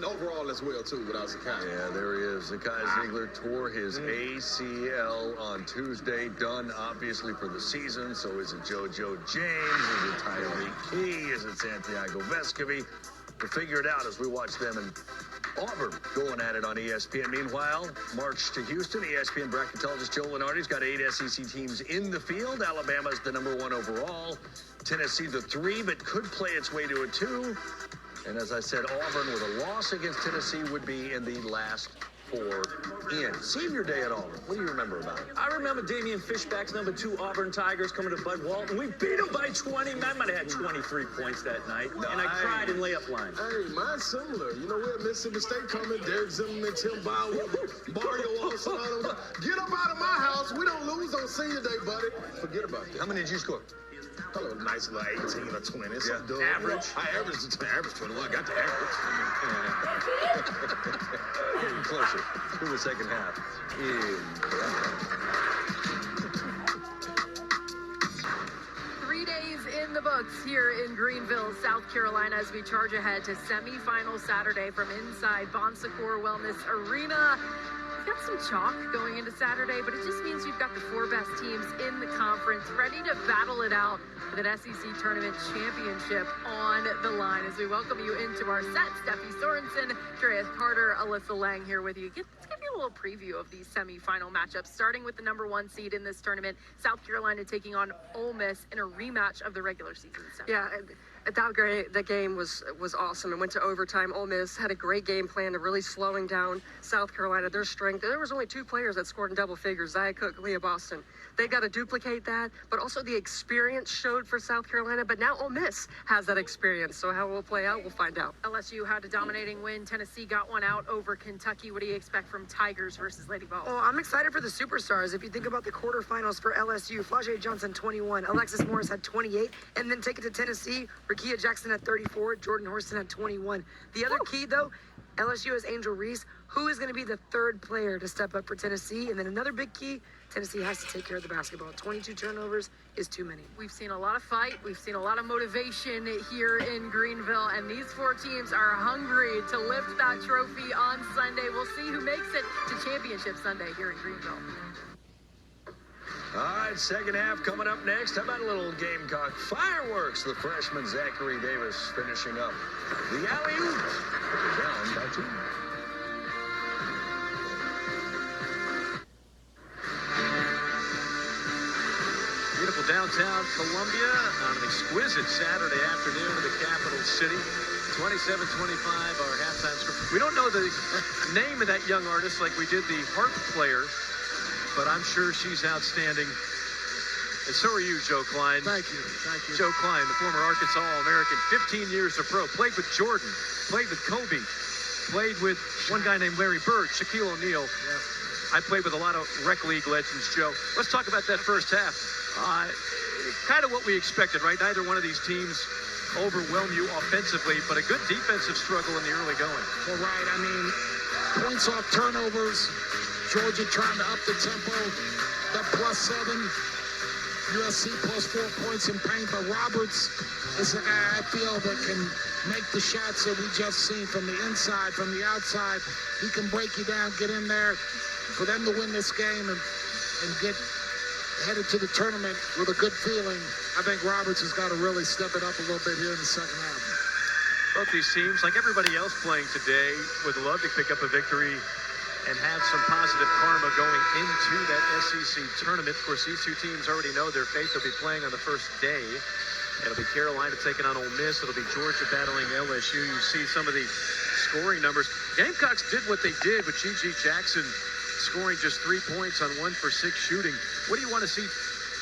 overall as well too. Without Zakai. Yeah, there he is. Zakai Ziegler tore his ACL on Tuesday. Done, obviously, for the season. So is it JoJo James? Is it Tyreek Key? Is it Santiago Vescovi? We'll figure it out as we watch them and Auburn going at it on ESPN. Meanwhile, march to Houston. ESPN bracketologist Joe Lenardi's got 8 SEC teams in the field. Alabama's the number 1 overall. Tennessee the 3, but could play its way to a 2. And as I said, Auburn with a loss against Tennessee would be in the last 4 in. Senior day at Auburn. What do you remember about it? I remember Damian Fishback's number 2 Auburn Tigers coming to Bud Walton. We beat them by 20. Man, I might have had 23 points that night. And I cried in layup line. Hey, mine's similar. You know, we had Mississippi State coming. Derek Zimmerman, Tim Bauer, Mario Olsen, all those. Get up out of my house. We don't lose on senior day, buddy. Forget about that. How many did you score? Hello, nice little 18 or 20. It's Yeah. average. I averaged 21. I got the average. Getting closer to the second half. 3 days in the books here in Greenville, South Carolina, as we charge ahead to semifinal Saturday from inside Bon Secours Wellness Arena. We've got some chalk going into Saturday, but it just means you've got the 4 best teams in the conference ready to battle it out with an SEC tournament championship on the line. As we welcome you into our set, Steffi Sorensen, Dreas Carter, Alyssa Lang here with you. Let's give you a little preview of these semifinal matchups, starting with the number 1 seed in this tournament, South Carolina taking on Ole Miss in a rematch of the regular season. Yeah, that game was awesome. It went to overtime. Ole Miss had a great game plan of really slowing down South Carolina, their strength. There was only 2 players that scored in double figures, Zia Cook, Leah Boston. They got to duplicate that, but also the experience showed for South Carolina. But now Ole Miss has that experience, so how it will play out, we'll find out. LSU had a dominating win. Tennessee got one out over Kentucky. What do you expect from Tigers versus Lady Vols? Oh, I'm excited for the superstars. If you think about the quarterfinals for LSU, Flau'jae Johnson, 21, Alexis Morris had 28, and then take it to Tennessee, Rakia Jackson had 34, Jordan Horston had 21. The other key, though, LSU has Angel Reese, who is going to be the 3rd player to step up for Tennessee. And then another big key, Tennessee has to take care of the basketball. 22 turnovers is too many. We've seen a lot of fight. We've seen a lot of motivation here in Greenville, and these 4 teams are hungry to lift that trophy on Sunday. We'll see who makes it to Championship Sunday here in Greenville. All right, second half coming up next. How about a little Gamecock fireworks? The freshman Zachary Davis finishing up the alley-oop. Down by 2. Beautiful downtown Columbia on an exquisite Saturday afternoon in the capital city. 27-25, our halftime score. We don't know the name of that young artist like we did the harp player, but I'm sure she's outstanding. And so are you, Joe Klein. Thank you. Joe Klein, the former Arkansas All-American, 15 years of pro, played with Jordan, played with Kobe, played with one guy named Larry Bird, Shaquille O'Neal. I played with a lot of rec league legends, Joe. Let's talk about that first half. Kind of what we expected, right? Neither one of these teams overwhelm you offensively, but a good defensive struggle in the early going. Well, right. I mean, points off turnovers. Georgia trying to up the tempo. That +7. USC +4 points in paint. But Roberts is a guy I feel that can make the shots that we just seen from the inside, from the outside. He can break you down, get in there. For them to win this game and get headed to the tournament with a good feeling, I think Roberts has got to really step it up a little bit here in the second half. Both these teams, like everybody else playing today, would love to pick up a victory and have some positive karma going into that SEC tournament. Of course, these 2 teams already know their fate. They'll be playing on the first day. It'll be Carolina taking on Ole Miss. It'll be Georgia battling LSU. You see some of the scoring numbers. Gamecocks did what they did with Gigi Jackson scoring just 3 points on 1 for 6 shooting. What do you want to see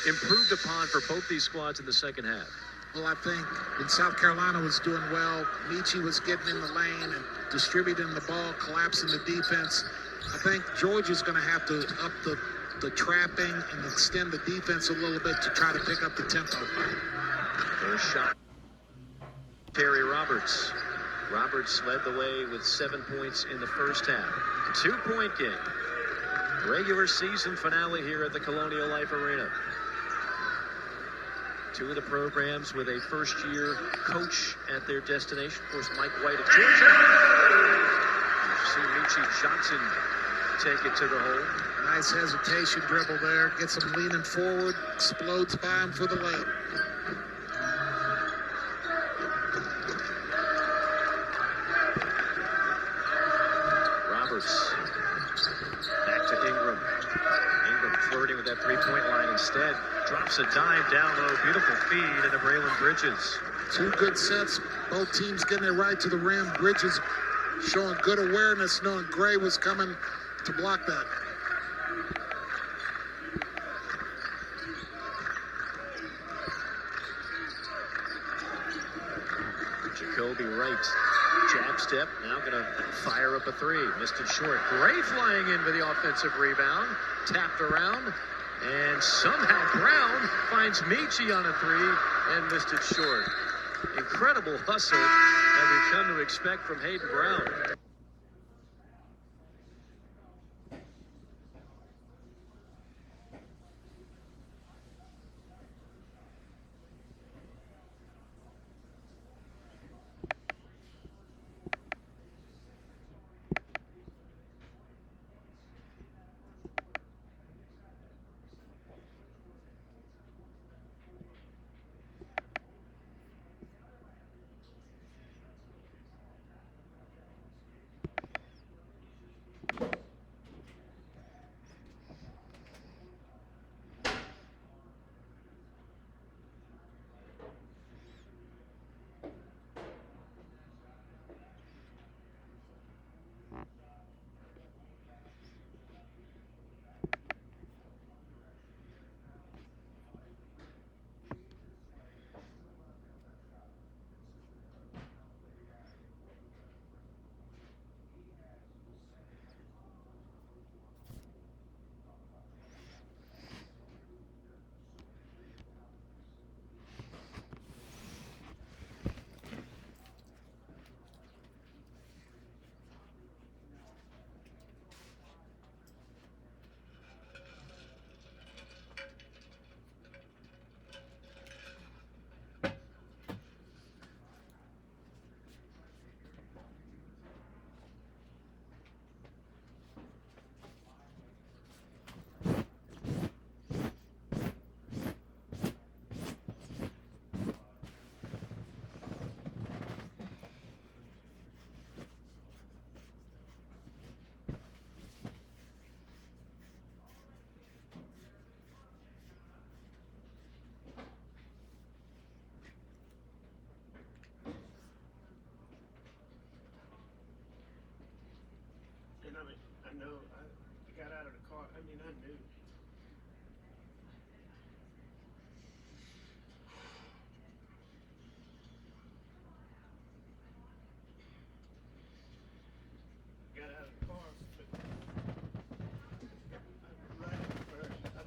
improved upon for both these squads in the second half? Well, I think when South Carolina was doing well, Michi was getting in the lane and distributing the ball, collapsing the defense. I think Georgia's going to have to up the trapping and extend the defense a little bit to try to pick up the tempo. First shot. Terry Roberts. Roberts led the way with 7 points in the first half. 2-point game. regular season finale here at the Colonial Life Arena. Two of the programs with a first-year coach at their destination. Of course, Mike White of Georgia. You see Michi Johnson take it to the hole. Nice hesitation dribble there. Gets him leaning forward. Explodes by him for the layup. Roberts. Back to Ingram. Ingram flirting with that three-point line instead. Drops a dime down low. Beautiful feed into Braylon Bridges. Two good sets. Both teams getting it right to the rim. Bridges showing good awareness, knowing Gray was coming to block that. Jacoby Wright. Jab step. Now going to fire up a three. Missed it short. Gray flying in for the offensive rebound. Tapped around. And somehow Brown finds Michi on a three and missed it short. Incredible hustle that we've come to expect from Hayden Brown. I know. I got out of the car. I mean, I knew. Got out of the car, but right at first, I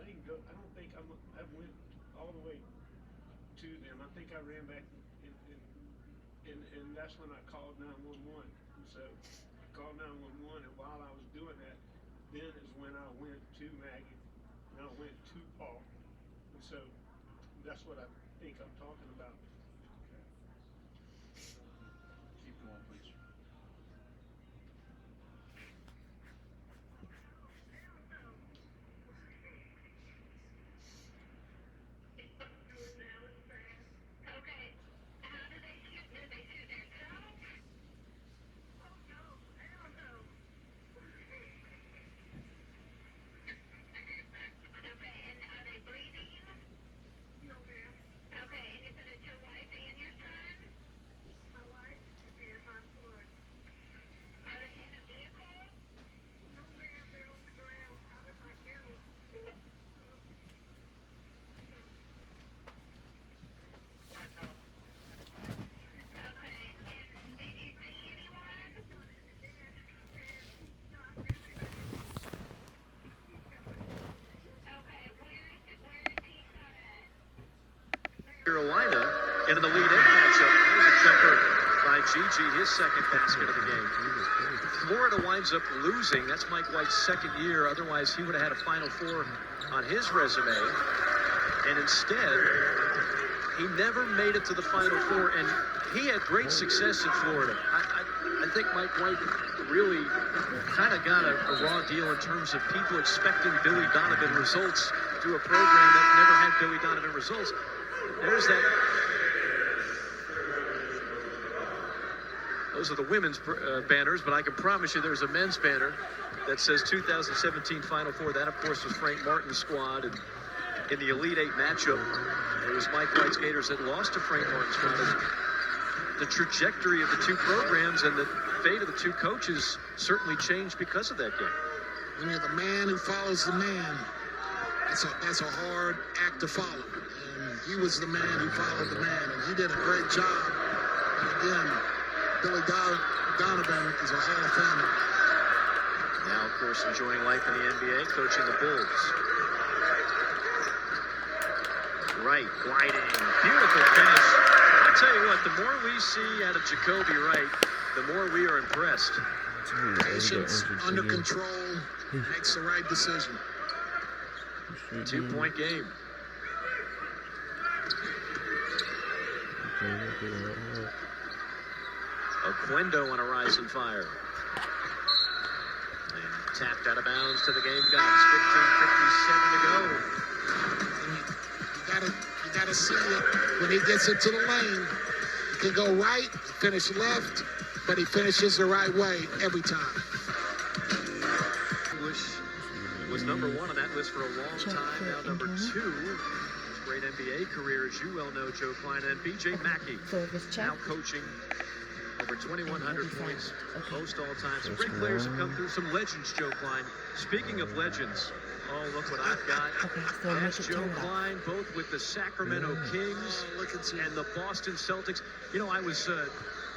didn't go. I don't think I went all the way to them. I think I ran back, and that's when I called 911. So I called 911, and while I was doing that, then is when I went to Maggie, and I went to Paul. And so that's what I think I'm talking about. Keep going, please. Carolina into the lead-in matchup. There's a jumper by Gigi his second basket of the game. Florida winds up losing. That's Mike White's second year. Otherwise, he would have had a Final Four on his resume. And instead, he never made it to the Final Four. And he had great success in Florida. I think Mike White really kind of got a raw deal in terms of people expecting Billy Donovan results through a program that never had Billy Donovan results. There's that. Those are the women's banners, but I can promise you there's a men's banner that says 2017 Final Four. That, of course, was Frank Martin's squad. And in the Elite Eight matchup, it was Mike White's Gators that lost to Frank Martin's squad. The trajectory of the two programs and the fate of the two coaches certainly changed because of that game. When you're the man who follows the man, that's a hard act to follow. And he was the man who followed the man, and he did a great job. And again, Billy Donovan is a Hall of Famer. Now, of course, enjoying life in the NBA, coaching the Bulls. Wright gliding, beautiful finish. I tell you what, the more we see out of Jacoby Wright, the more we are impressed. Patience, under control, makes the right decision. 2-point game. Oquendo on a rise and fire. And tapped out of bounds to the Gamecocks. 15:57 to go. You gotta see it when he gets into the lane. He can go right, finish left, but he finishes the right way every time. English was number one on that list for a long time. Now number two. Great NBA career, as you well know, Joe Klein, and B.J. Mackey now coaching over 2,100 points most all time. Some great players have come through, some legends, Joe Klein. Speaking of legends, oh, look what I've got. That's Joe Klein, both with the Sacramento Kings and the Boston Celtics. You know, I was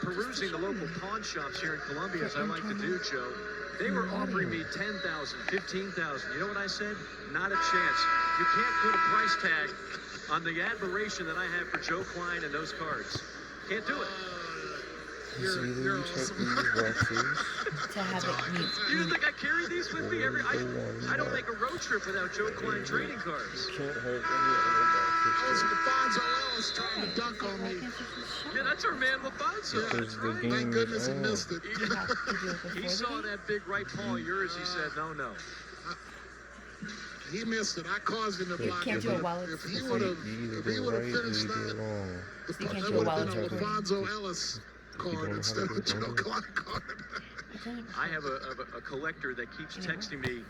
perusing the local pawn shops here in Columbia, as I like to do, Joe. They were offering me $10,000, $15,000. You know what I said? Not a chance. You can't put a price tag on the admiration that I have for Joe Klein and those cards. Can't do it. You're awesome. To have it meet. You think I carry these with me I don't make a road trip without Joe Klein trading cards. Can't hurt any other That was LaFonso Ellis trying to dunk on me. Yeah, that's our man LaFonso. Because the game Thank goodness he missed it. He saw that big right paw of yours. He said, no. He missed it. I caused him to block it. If he would have finished that, that would have been a LaFonso Ellis card instead of a Joe Klein card. I have a collector that keeps texting me,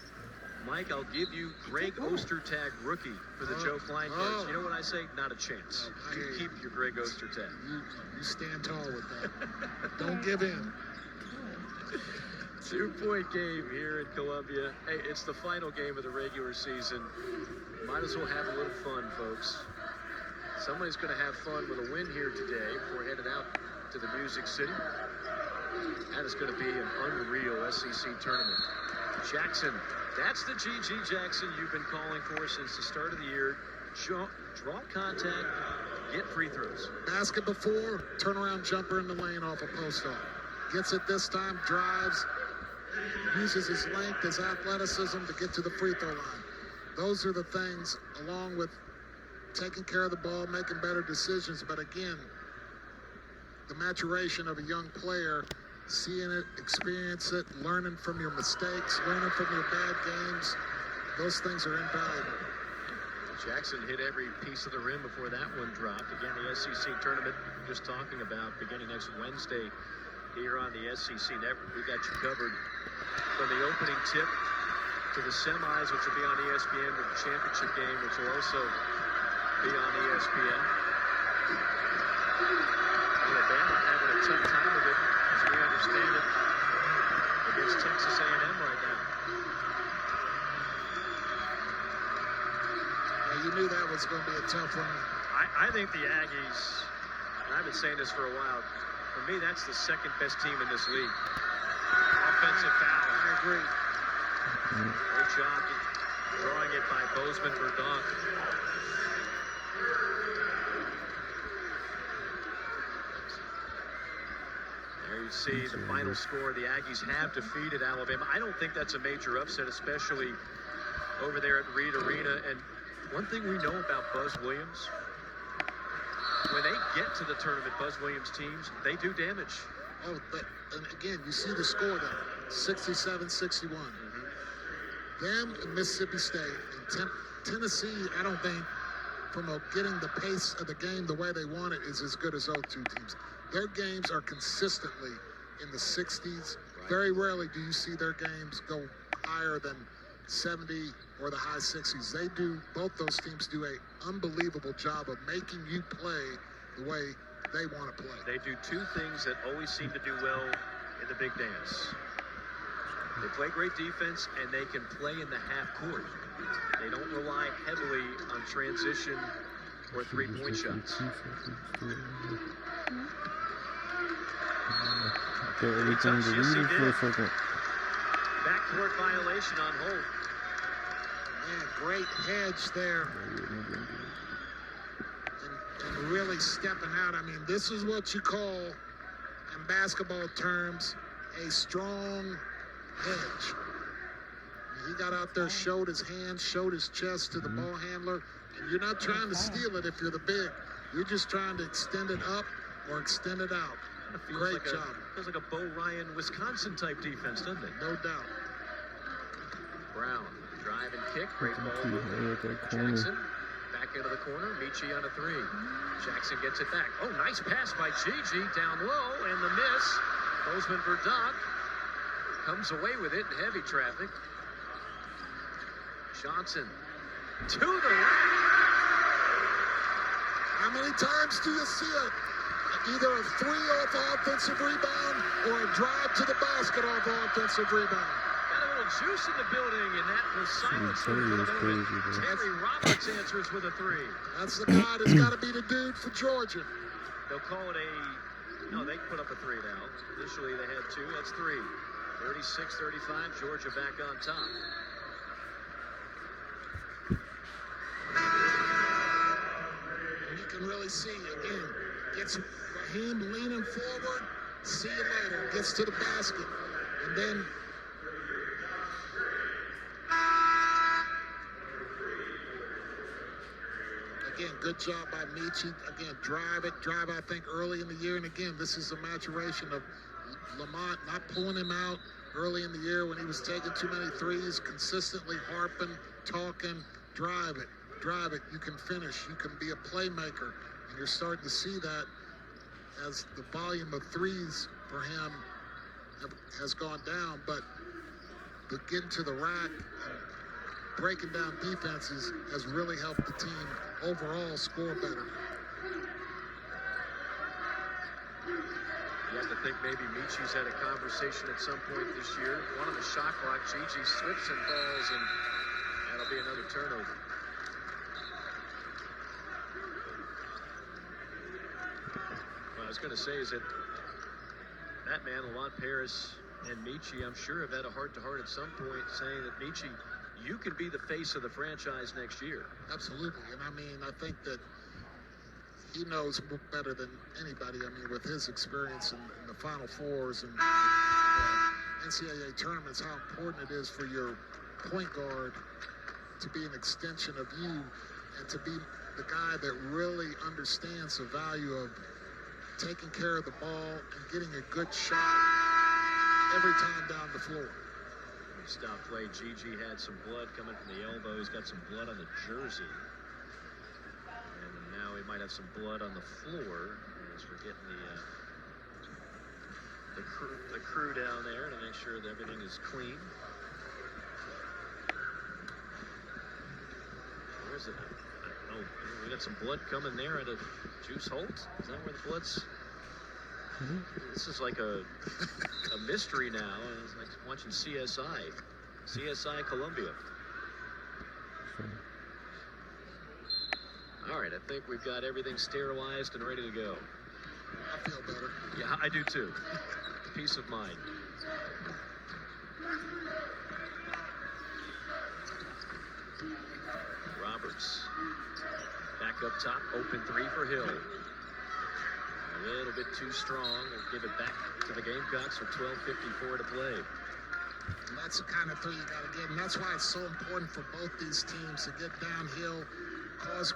Mike, I'll give you Greg Ostertag rookie for the Joe Klein cards. You know what I say? Not a chance. You keep your Greg Ostertag. You stand tall with that. Don't give in. 2-point game here in Columbia. Hey, it's the final game of the regular season. Might as well have a little fun, folks. Somebody's going to have fun with a win here today before heading out to the Music City. That is going to be an unreal SEC tournament. Jackson, that's the G.G. Jackson you've been calling for since the start of the year. Draw contact, get free throws. Basket before, turnaround jumper in the lane off a post-up. Gets it this time, drives, uses his length, his athleticism to get to the free throw line. Those are the things, along with taking care of the ball, making better decisions. But again, the maturation of a young player, seeing it, experience it, learning from your mistakes, learning from your bad games, those things are invaluable. Jackson hit every piece of the rim before that one dropped. Again, the SEC tournament we're just talking about beginning next Wednesday here on the SEC Network. We got you covered from the opening tip to the semis, which will be on ESPN, to the championship game, which will also be on ESPN. Alabama having a tough time of it, as we understand it, against Texas A&M right now. You knew that was going to be a tough one. I think the Aggies, and I've been saying this for a while, for me, that's the second best team in this league. Offensive foul. I agree. Great job drawing it by Bozeman Verdonk. There you see the final score. The Aggies have defeated Alabama. I don't think that's a major upset, especially over there at Reed Arena. And one thing we know about Buzz Williams, when they get to the tournament, Buzz Williams teams, they do damage. Oh, but and again, you see the score there, 67-61. Them and Mississippi State and Tennessee, I don't think, from getting the pace of the game the way they want it, is as good as those two teams. Their games are consistently in the 60s. Right. Very rarely do you see their games go higher than 70 or the high 60s. They do, both those teams do an unbelievable job of making you play the way they want to play. They do two things that always seem to do well in the big dance. They play great defense, and they can play in the half court. They don't rely heavily on transition or three-point shots. Okay, everything to read for a second. Backcourt violation on Holt. Man, great hedge there. And really stepping out. I mean, this is what you call, in basketball terms, a strong hedge. He got out there, showed his hands, showed his chest to the ball handler, and you're not trying to steal it if you're the big. You're just trying to extend it up or extend it out. Great job. Feels like a Bo Ryan, Wisconsin type defense, doesn't it? No doubt. Brown, drive and kick, great ball movement. Jackson, back into the corner, Michi on a three. Jackson gets it back. Oh, nice pass by Gigi, down low, and the miss. Bozeman Verdonk comes away with it in heavy traffic. Johnson to the rack. How many times do you see it? Either a three off offensive rebound or a drive to the basket off offensive rebound. Got a little juice in the building, and that was silenced for the moment. Terry Roberts answers with a three. That's the guy that's got to be the dude for Georgia. They'll call it no, they put up a three now. Initially they had two, that's three. 36-35, Georgia back on top. You can really see, again, gets Raheem leaning forward, see you later, gets to the basket, and then again, good job by Michi. Again, drive, I think, early in the year, and again, this is a maturation of Lamont not pulling him out early in the year when he was taking too many threes, consistently harping, talking, drive it, you can finish, you can be a playmaker, and you're starting to see that as the volume of threes for him has gone down, but getting to the rack and breaking down defenses has really helped the team overall score better. You have to think maybe Michi's had a conversation at some point this year. One on the shot clock, Gigi slips and falls, and that'll be another turnover. What I was going to say is that man, Lamont Paris, and Michi, I'm sure, have had a heart-to-heart at some point saying that, Michi, you can be the face of the franchise next year. Absolutely, and I mean, I think that he knows better than anybody. I mean, with his experience in the Final Fours and NCAA tournaments, how important it is for your point guard to be an extension of you and to be the guy that really understands the value of taking care of the ball and getting a good shot every time down the floor. Stop play. Gigi had some blood coming from the elbow. He's got some blood on the jersey. And now he might have some blood on the floor as we're getting the crew down there to make sure that everything is clean. Where is it? Oh, we got some blood coming there at a Juice Holt. Is that where the blood's? This is like a mystery now. It's like watching CSI Columbia. All right, I think we've got everything sterilized and ready to go. I feel better. Yeah, I do too. Peace of mind. Roberts back up top, open three for Hill. A little bit too strong. We'll give it back to the Gamecocks with 12:54 to play. And that's the kind of thing you got to get. And that's why it's so important for both these teams to get downhill, cause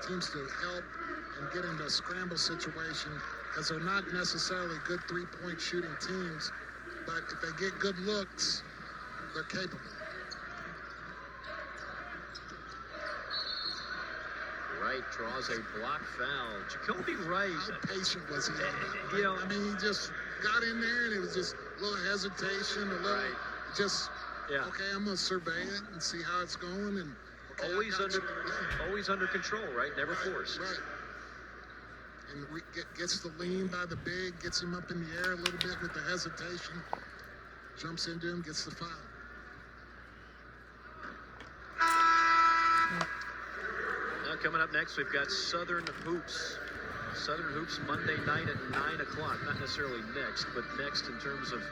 teams to help and get into a scramble situation, because they're not necessarily good three-point shooting teams, but if they get good looks, they're capable. Wright draws a block foul. Jacoby Wright. How patient was he? You know, I mean, he just got in there and it was just a little hesitation, a little just, okay, I'm going to survey it and see how it's going. And okay, always under control, right? Never forced. Right. And gets the lean by the big, gets him up in the air a little bit with the hesitation, jumps into him, gets the foul. Now coming up next, we've got Southern Hoops. Southern Hoops Monday night at 9 o'clock. Not necessarily next, but next in terms of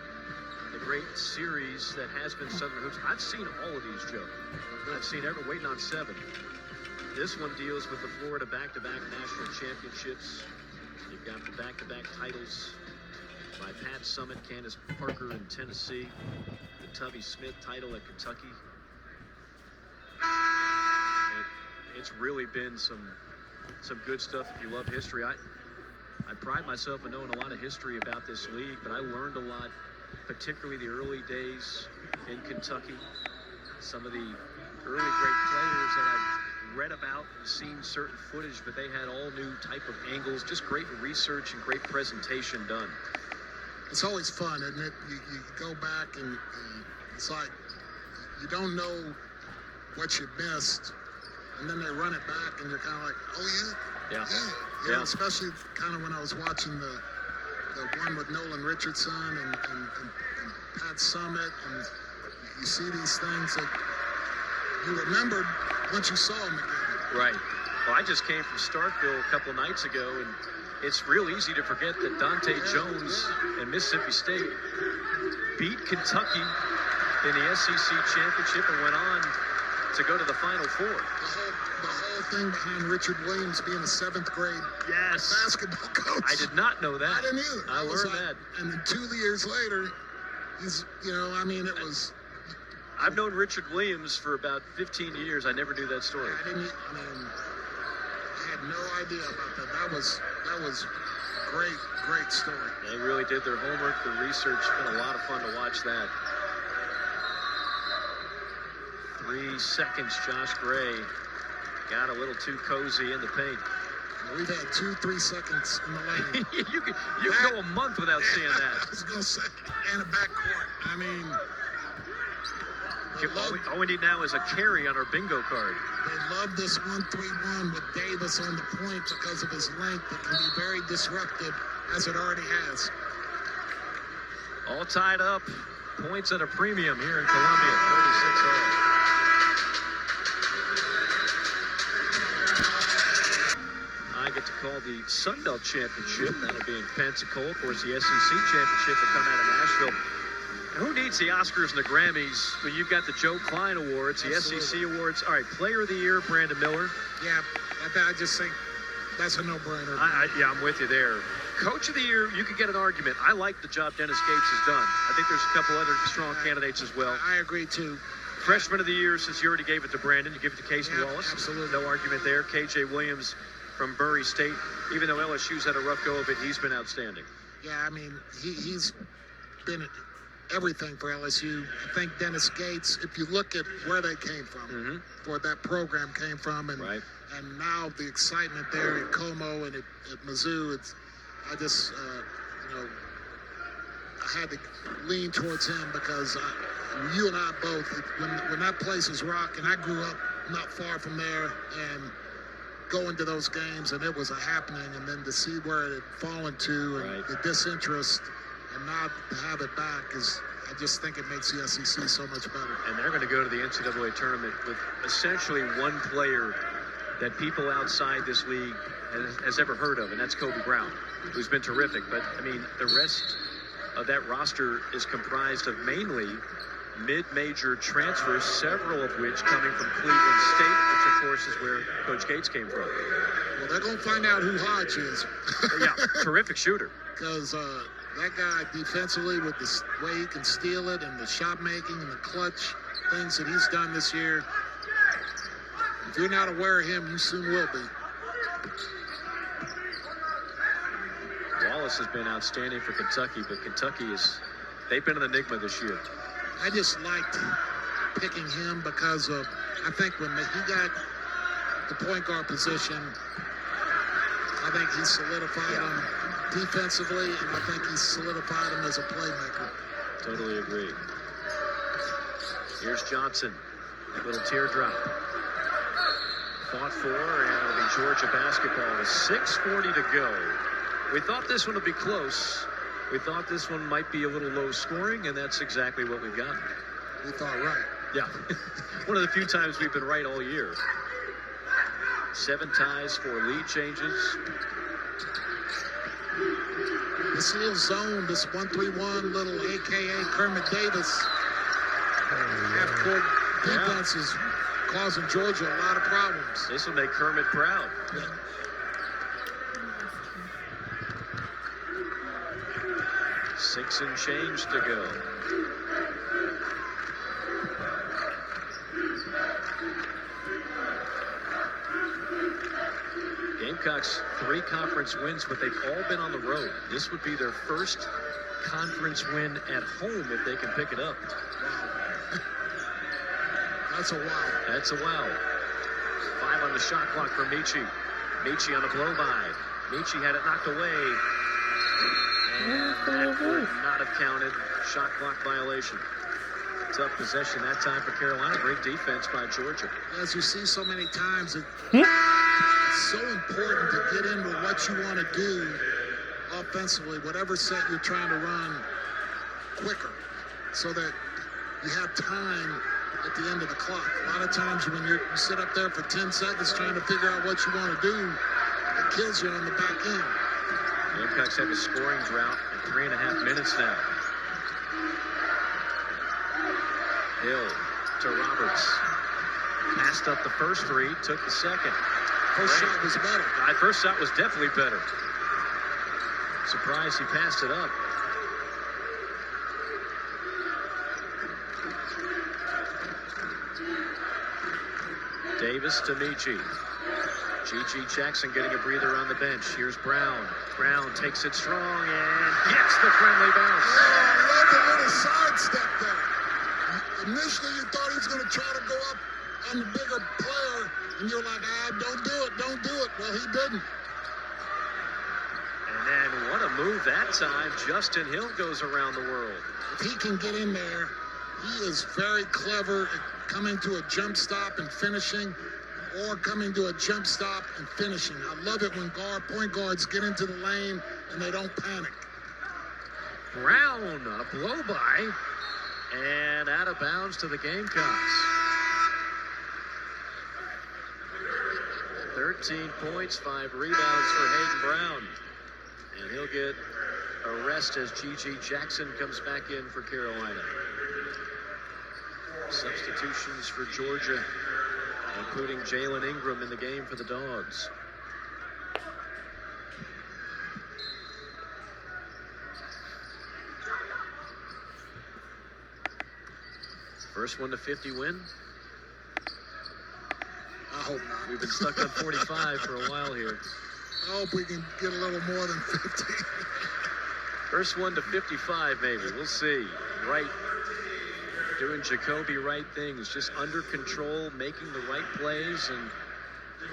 the great series that has been Southern Hoops. I've seen all of these, Joe. I've seen waiting on 7. This one deals with the Florida back-to-back national championships. You've got the back-to-back titles by Pat Summitt, Candace Parker in Tennessee, the Tubby Smith title at Kentucky. It's really been some good stuff if you love history. I pride myself in knowing a lot of history about this league, but I learned a lot, particularly the early days in Kentucky. Some of the early great players that I've read about and seen certain footage, but they had all new type of angles, just great research and great presentation done. It's always fun, isn't it? You go back and it's like you don't know what you missed, and then they run it back and you're kind of like, oh yeah. You know, especially kind of when I was watching the one with Nolan Richardson and Pat Summitt, and you see these things that you remembered once you saw them again. Right. Well, I just came from Starkville a couple nights ago, and it's real easy to forget that Dante Jones and Mississippi State beat Kentucky in the SEC championship and went on to go to the Final Four. The whole thing behind Richard Williams being a 7th grade basketball coach. I did not know that. I didn't either. I learned that. And then 2 years later, he's, it was... I've known Richard Williams for about 15 years. I never knew that story. I had no idea about that. That was great story. They really did their homework, their research. It's been a lot of fun to watch that. 3 seconds, Josh Gray got a little too cozy in the paint. We've had 2-3 seconds in the lane. you can go a month without seeing that. I was going to say, and a backcourt. I mean... All we need now is a carry on our bingo card. They love this 1-3-1 with Davis on the point because of his length. It can be very disruptive, as it already has. All tied up. Points at a premium here in Columbia. 36-all. I get to call the Sun Belt Championship. That'll be in Pensacola. Of course, the SEC Championship will come out of Nashville. Who needs the Oscars and the Grammys when you've got the Joe Klein Awards, the SEC Awards? All right, Player of the Year, Brandon Miller. Yeah, I just think that's a no-brainer. I'm with you there. Coach of the Year, you could get an argument. I like the job Dennis Gates has done. I think there's a couple other strong candidates as well. I agree, too. Freshman of the Year, since you already gave it to Brandon, you give it to Casey Wallace. Absolutely. No argument there. KJ Williams from Murray State. Even though LSU's had a rough go of it, he's been outstanding. Yeah, I mean, he's been everything for LSU. I think Dennis Gates, if you look at where they came from, where that program came from, and now the excitement there at Como and at Mizzou, I just, I had to lean towards him because you and I both, when that place was rocking, I grew up not far from there and going to those games, and it was a happening, and then to see where it had fallen to and the disinterest, and now to have it back I just think it makes the SEC so much better. And they're going to go to the NCAA tournament with essentially one player that people outside this league has ever heard of, and that's Kobe Brown, who's been terrific. But, I mean, the rest of that roster is comprised of mainly mid-major transfers, several of which coming from Cleveland State, which of course is where Coach Gates came from. Well, they're going to find out who Hodge is. Yeah, terrific shooter. Because that guy defensively, with the way he can steal it and the shot making and the clutch things that he's done this year, if you're not aware of him, you soon will be. Wallace has been outstanding for Kentucky, but they've been an enigma this year. I just liked picking him because of, I think when he got the point guard position, I think he solidified him defensively, and I think he solidified him as a playmaker. Totally agree. Here's Johnson, little teardrop. Fought for, and it'll be Georgia basketball with 6:40 to go. We thought this one would be close. We thought this one might be a little low scoring, and that's exactly what we've got. We thought right. Yeah. One of the few times we've been right all year. 7 ties, 4 lead changes. This little zone, this 1-3-1 little AKA Kermit Davis half-court defense is causing Georgia a lot of problems. This will make Kermit proud. Yeah. Six and change to go. Gamecocks 3 conference wins, but they've all been on the road. This would be their first conference win at home if they can pick it up. Wow. That's a wow. That's a wow. 5 on the shot clock for Michi. Michi on a blow-by. Michi had it knocked away. And that would not have counted. Shot clock violation. Tough possession that time for Carolina. Great defense by Georgia. As you see so many times, it's so important to get into what you want to do offensively, whatever set you're trying to run quicker, so that you have time at the end of the clock. A lot of times when you sit up there for 10 seconds trying to figure out what you want to do, it kills you on the back end. The Gamecocks have a scoring drought in 3.5 minutes now. Hill to Roberts. Passed up the first 3, took the second. First shot was better. First shot was definitely better. Surprised he passed it up. Davis to Michi. G.G. Jackson getting a breather on the bench. Here's Brown. Brown takes it strong and gets the friendly bounce. Oh, I love the little sidestep there. Initially, you thought he was going to try to go up on the bigger player, and you're like, don't do it, don't do it. Well, he didn't. And then what a move that time. Justin Hill goes around the world. If he can get in there, he is very clever at coming to a jump stop and finishing, or coming to a jump stop and finishing. I love it when point guards get into the lane and they don't panic. Brown, a blow by, and out of bounds to the Gamecocks. 13 points, 5 rebounds for Hayden Brown. And he'll get a rest as G.G. Jackson comes back in for Carolina. Substitutions for Georgia, including Jalen Ingram in the game for the Dogs. First 1 to 50 win. I hope not. We've been stuck on 45 for a while here. I hope we can get a little more than 50. First 1 to 55 maybe. We'll see. Right. Doing Jacoby Wright things. Just under control, making the right plays, and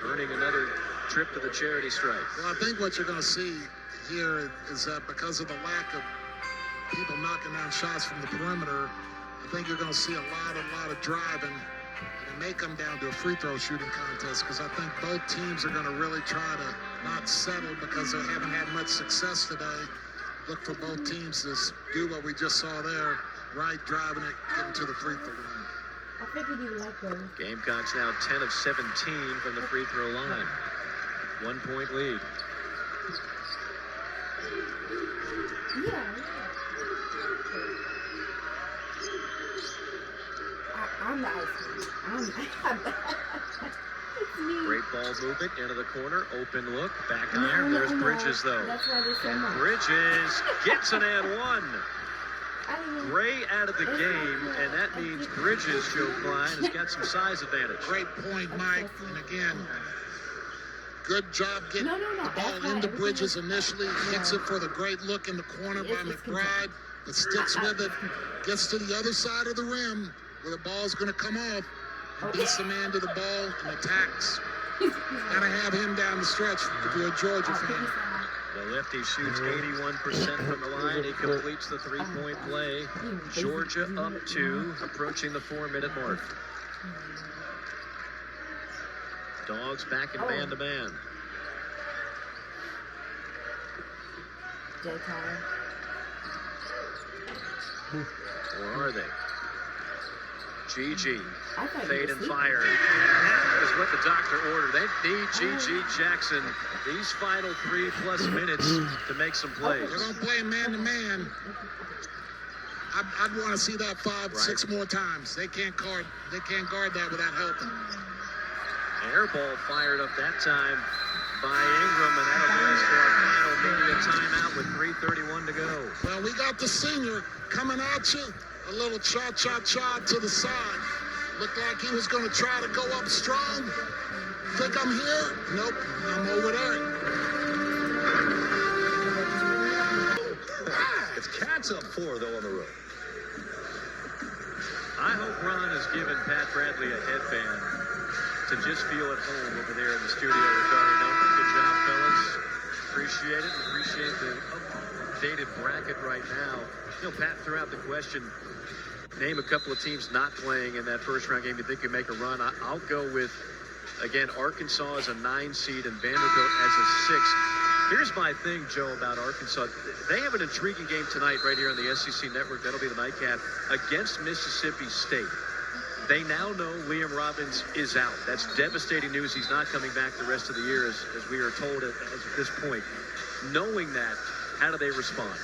earning another trip to the charity stripe. Well, I think what you're going to see here is that because of the lack of people knocking down shots from the perimeter, I think you're going to see a lot of driving. And it may come down to a free throw shooting contest, because I think both teams are going to really try to not settle because they haven't had much success today. Look for both teams to do what we just saw there, right, driving it, getting to the free throw line. I figured you liked them. Gamecocks now 10 of 17 from the free throw line. 1 point lead. Yeah. Ball movement into the corner. Open look. Back in there. There's Bridges, though. That's why there's so And much. Bridges gets an and one. I didn't even- Gray out of the game, and that means Bridges, Joe Klein, has got some size advantage. Great point, Mike. And again, good job getting No. the That's ball why into everything Bridges is- initially. Hits it for the great look in the corner by It's McBride, but sticks with it. Gets to the other side of the rim where the ball's going to come off. And beats the man to the ball and attacks. Gotta have him down the stretch if you're a Georgia fan. The lefty shoots 81% from the line. He completes the three-point play. Georgia up 2, approaching the 4-minute mark. Dogs back in man-to-man. Jay Tyler. Or are they? GG. I thought you Fade were and asleep. fire. That is what the doctor ordered. They need GG Jackson these final 3+ minutes to make some plays. They're going to play man-to-man. I'd want to see that 5-6 more times. They can't guard that without helping. Air ball fired up that time by Ingram, and that'll bring us to our final media timeout with 3:31 to go. Well, we got the senior coming at you. A little cha-cha-cha to the side. Looked like he was going to try to go up strong. Think I'm here? Nope, I'm over there. It's Cats up 4, though, on the road. I hope Ron has given Pat Bradley a headband to just feel at home over there in the studio with Donnie Nelson. Good job, fellas. Appreciate it. Appreciate the updated bracket right now. You know, Pat threw out the question, name a couple of teams not playing in that first round game you think could make a run. I'll go with, again, Arkansas as a 9 seed and Vanderbilt as a 6. Here's my thing, Joe, about Arkansas. They have an intriguing game tonight right here on the SEC Network. That'll be the nightcap against Mississippi State. They now know Liam Robbins is out. That's devastating news. He's not coming back the rest of the year, as we are told at this point. Knowing that, how do they respond?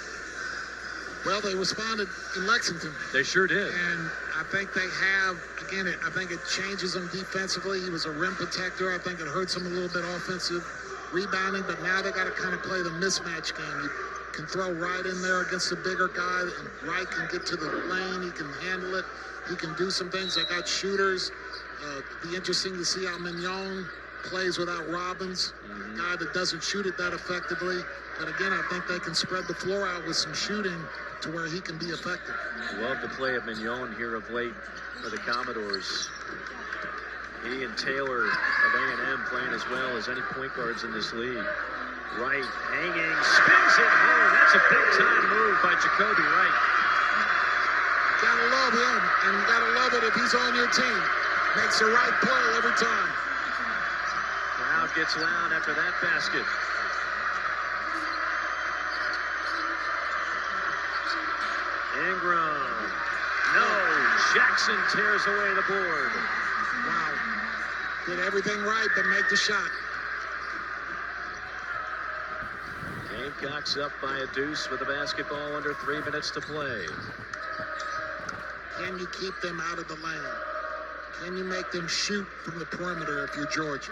Well, they responded in Lexington. They sure did. And I think they have, again, I think it changes them defensively. He was a rim protector. I think it hurts him a little bit offensive rebounding, but now they got to kind of play the mismatch game. You can throw Wright in there against the bigger guy, and Wright can get to the lane. He can handle it. He can do some things. They got shooters. Be interesting to see how Mignon plays without Robbins, a guy that doesn't shoot it that effectively. But again, I think they can spread the floor out with some shooting to where he can be effective. Love the play of Mignon here of late for the Commodores. He and Taylor of A&M playing as well as any point guards in this league. Wright hanging, spins it home. That's a big-time move by Jacoby Wright. Gotta love him, and you gotta love it if he's on your team. Makes the right play every time. Crowd gets loud after that basket. Ingram. No, Jackson tears away the board. Wow. Did everything right, but make the shot. Gamecocks up by a deuce with the basketball under 3 minutes to play. Can you keep them out of the lane? Can you make them shoot from the perimeter if you're Georgia?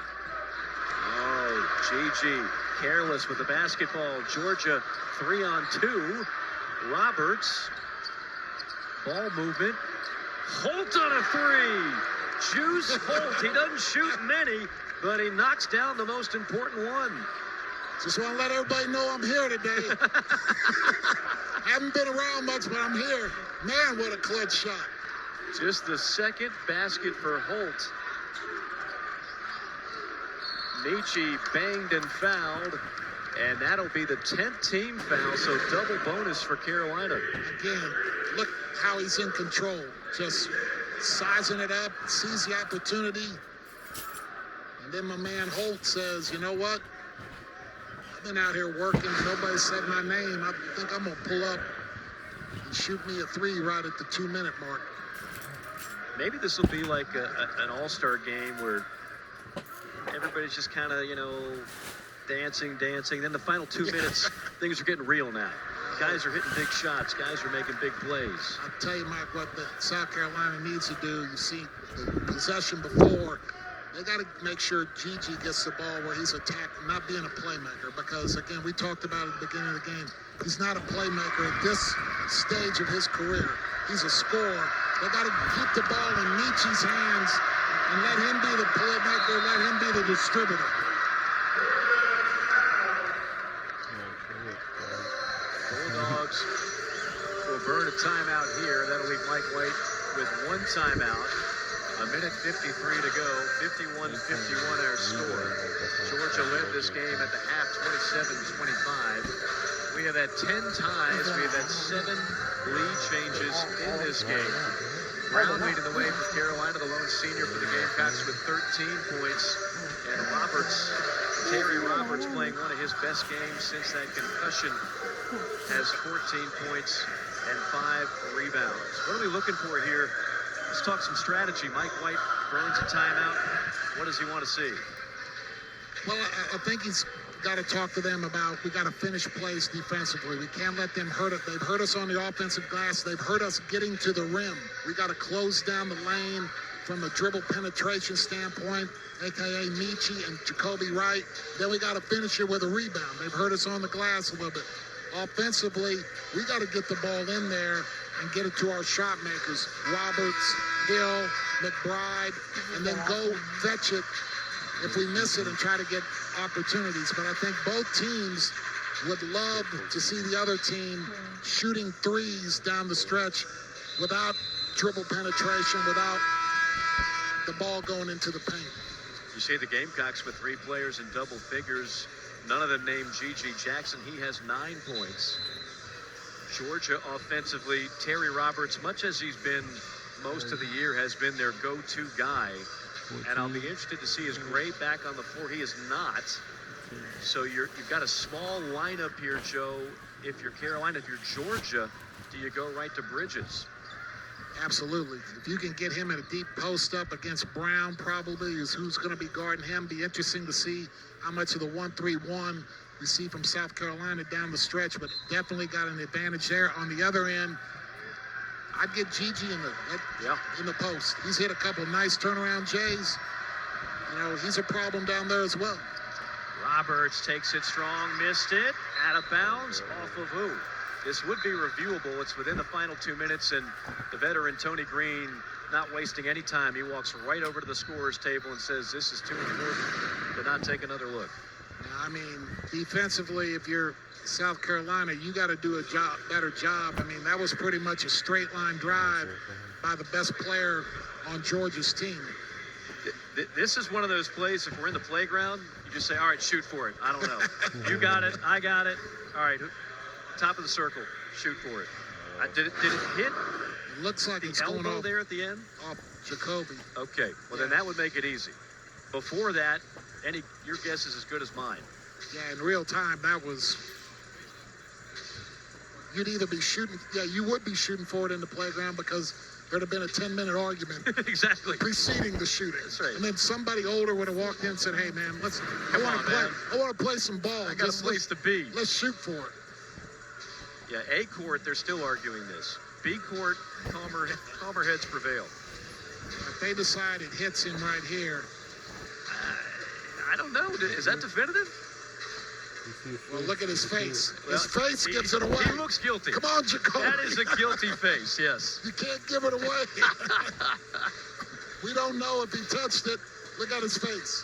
Oh, GG. Careless with the basketball. Georgia 3-on-2. Roberts. Ball movement. Holt on a 3. Juice Holt. He doesn't shoot many, but he knocks down the most important one. Just want to let everybody know I'm here today. Haven't been around much, but I'm here. Man, what a clutch shot. Just the second basket for Holt. Michi banged and fouled, and that'll be the 10th team foul, so double bonus for Carolina. Again, look how he's in control. Just sizing it up, sees the opportunity. And then my man Holt says, you know what? I've been out here working. Nobody said my name. I think I'm going to pull up and shoot me a 3 right at the 2-minute mark. Maybe this will be like an all-star game where everybody's just kind of, dancing. Then the final 2 minutes, things are getting real now. Guys are hitting big shots. Guys are making big plays. I'll tell you, Mike, what the South Carolina needs to do. You see the possession before, They got to make sure Gigi gets the ball where he's attacking, not being a playmaker. Because, again, we talked about at the beginning of the game, he's not a playmaker at this stage of his career. He's a scorer. They got to keep the ball in Michi's hands and let him be the playmaker, let him be the distributor. Bulldogs will burn a timeout here. That'll leave Mike White with one timeout. A minute 53 to go. 51-51 our score. Georgia led this game at the half 27-25. We have had 10 ties. We have had 7 lead changes in this game. Brown leading the way for Carolina, the lone senior for the Gamecocks with 13 points. And Terry Roberts playing one of his best games since that concussion, has 14 points and 5 rebounds. What are we looking for here? Let's talk some strategy. Mike White burns a timeout. What does he want to see? Well, I think he's got to talk to them about we got to finish plays defensively. We can't let them hurt it. They've hurt us on the offensive glass. They've hurt us getting to the rim. We got to close down the lane from a dribble penetration standpoint, a.k.a. Michi and Jacoby Wright. Then we got to finish it with a rebound. They've hurt us on the glass a little bit. Offensively, we got to get the ball in there and get it to our shot makers, Roberts, Hill, McBride, and then go fetch it if we miss it and try to get opportunities. But I think both teams would love to see the other team shooting threes down the stretch without dribble penetration, without the ball going into the paint. You see the Gamecocks with 3 players in double figures. None of them named Gigi Jackson. He has 9 points. Georgia offensively, Terry Roberts, much as he's been most of the year, has been their go-to guy. And I'll be interested to see his Gray back on the floor. He is not. So you've got a small lineup here, Joe. If you're Carolina, if you're Georgia, do you go right to Bridges? Absolutely. If you can get him at a deep post up against Brown, probably is who's going to be guarding him. Be interesting to see how much of the 1-3-1 we see from South Carolina down the stretch, but definitely got an advantage there. On the other end, I'd get Gigi in the post. He's hit a couple nice turnaround J's. You know, he's a problem down there as well. Roberts takes it strong, missed it, out of bounds, off of who? This would be reviewable. It's within the final 2 minutes, and the veteran Tony Green not wasting any time. He walks right over to the scorer's table and says, this is too important to not take another look. I mean, defensively, if you're South Carolina, you got to do a better job. I mean, that was pretty much a straight line drive by the best player on Georgia's team. This is one of those plays, if we're in the playground, you just say, all right, shoot for it. I don't know. You got it. I got it. All right, top of the circle, shoot for it. Did it hit? It looks like it's going elbow off there at the end? Off Jacoby. Okay, well then that would make it easy. Before that, your guess is as good as mine. Yeah, in real time, that was, you'd either be shooting, you would be shooting for it in the playground because there'd have been a 10-minute argument exactly preceding the shooting. That's right. And then somebody older would have walked in and said, hey man, I want to play some ball. I got a place to be. Let's shoot for it. Yeah, A court, they're still arguing this. B court, calmer heads prevail. If they decide it hits him right here. I don't know. Is that definitive? Well, look at his face. His face gives it away. He looks guilty. Come on, Jacoby. That is a guilty face, yes. You can't give it away. We don't know if he touched it. Look at his face.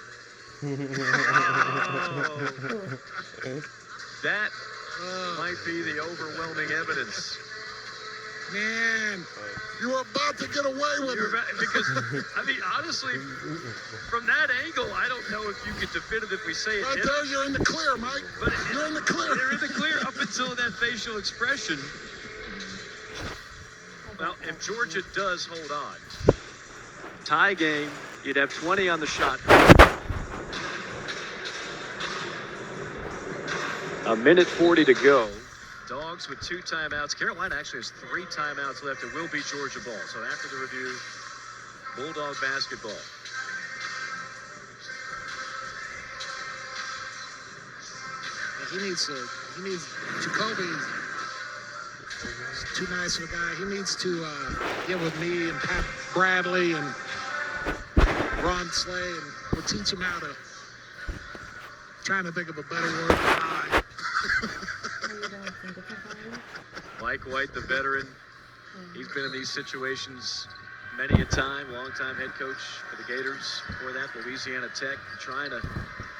That might be the overwhelming evidence. Man, you were about to get away with it. Because, I mean, honestly, from that angle, I don't know if you could definitively say it. Right there, you're in the clear, Mike. But you're in the clear. You're in the clear up until that facial expression. Well, if Georgia does hold on, tie game, you'd have 20 on the shot. A minute 40 to go. Dogs with 2 timeouts. Carolina actually has 3 timeouts left. It will be Georgia ball. So after the review, Bulldog basketball. He needs Jacoby. Too nice of a guy. He needs to get with me and Pat Bradley and Ron Slay and We'll teach him how to. Trying to think of a better word than I. Mike White, the veteran, he's been in these situations many a time, longtime head coach for the Gators. Before that, Louisiana Tech, trying to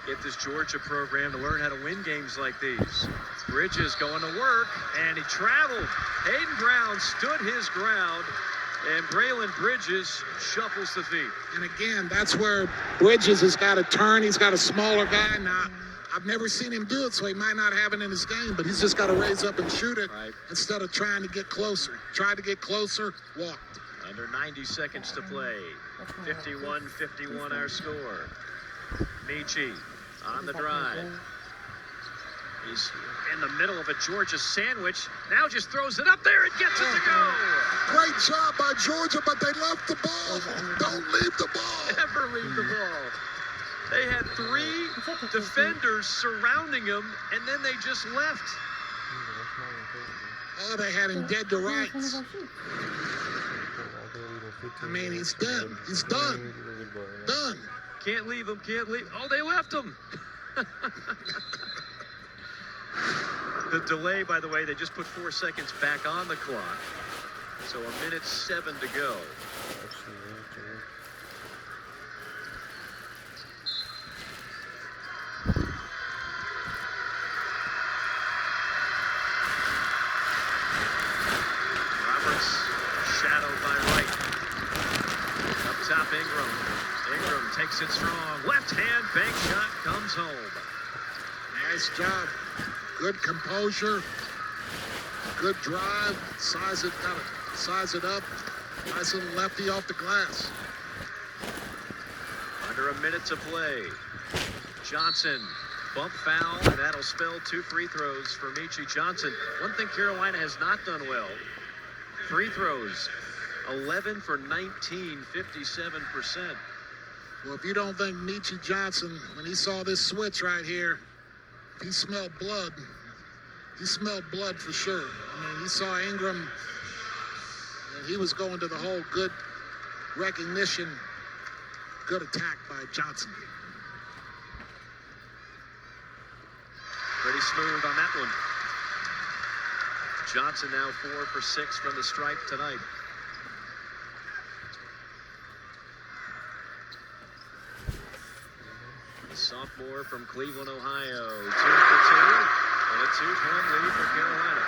get this Georgia program to learn how to win games like these. Bridges going to work, and he traveled. Hayden Brown stood his ground, and Braylon Bridges shuffles the feet. And again, that's where Bridges has got to turn. He's got a smaller guy now. I've never seen him do it, so he might not have it in his game, but he's just got to raise up and shoot it instead of trying to get closer. Tried to get closer, walked. Under 90 seconds to play. 51-51 our score. Michi on the drive. He's in the middle of a Georgia sandwich. Now just throws it up there and gets it to go. Great job by Georgia, but they left the ball. Don't leave the ball. Never leave the ball. They had 3 defenders surrounding him, and then they just left. Oh, they had him dead to rights. I mean, he's done. He's done. Done. Can't leave him, can't leave. Oh, they left him. The delay, by the way, they just put 4 seconds back on the clock. So 1:07 to go. Roberts shadowed by Wright. Up top, Ingram. Ingram takes it strong. Left hand bank shot comes home. Nice job. Good composure. Good drive. Size it up. Nice little lefty off the glass. Under a minute to play. Johnson, bump foul, and that'll spell 2 free throws for Michi Johnson. One thing Carolina has not done well, free throws, 11 for 19, 57%. Well, if you don't think Michi Johnson, when he saw this switch right here, he smelled blood. He smelled blood for sure. I mean, he saw Ingram, and he was going to the hole. Good recognition, good attack by Johnson. Pretty smooth on that one. Johnson now 4 for 6 from the stripe tonight. The sophomore from Cleveland, Ohio. 2 for 2, and a 2-point lead for Carolina.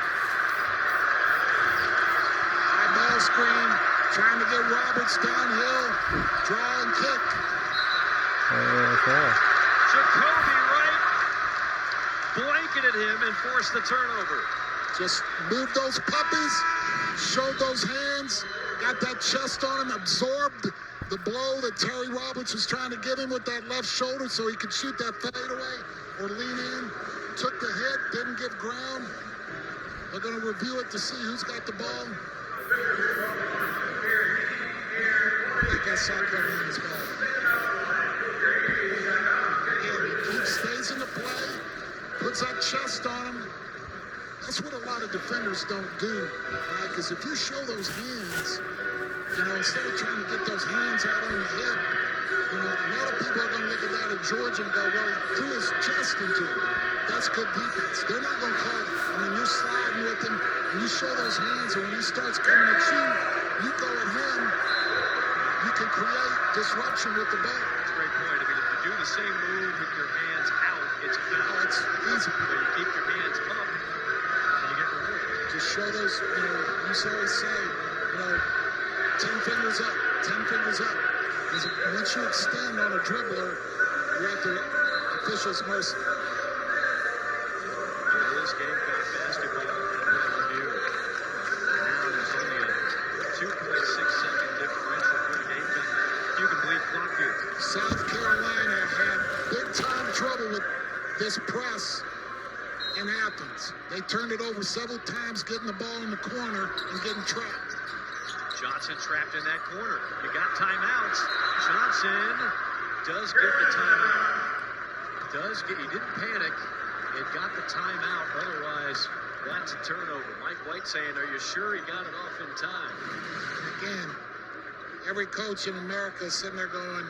High ball screen, trying to get Roberts downhill, draw and kick. Jacoby Wright blanketed him and forced the turnover. Just moved those puppies, showed those hands, got that chest on him, absorbed the blow that Terry Roberts was trying to give him with that left shoulder so he could shoot that fadeaway or lean in. Took the hit, didn't give ground. They're going to review it to see who's got the ball. I guess South Carolina's ball. Again, he stays in the play, puts that chest on him. That's what a lot of defenders don't do, right? Because if you show those hands, you know, instead of trying to get those hands out on the hip, you know, a lot of people are going to look at that at Georgia and go, well, he threw his chest into it. That's good defense. They're not going to call it. I mean, you're sliding with him, and you show those hands, and when he starts coming at you go at him, you can create disruption with the ball. That's a great point. I mean, if you do the same move with your hands out, it's a foul. Oh, it's easy. But you keep your hands up, and you get rewarded. Just show those, you know, you always say, you know, 10 fingers up, 10 fingers up. Because once you extend on a dribbler, you're at the official's mercy. This game got basketball review. Now there's only a 2.6-second differential for the game. You can bleed clock here. South Carolina had big-time trouble with this press in Athens. They turned it over several times, getting the ball in the corner and getting trapped. Johnson trapped in that corner. You got timeouts. Johnson does get the timeout. He didn't panic. It got the timeout. Otherwise, that's a turnover. Mike White saying, are you sure he got it off in time? Again, every coach in America is sitting there going,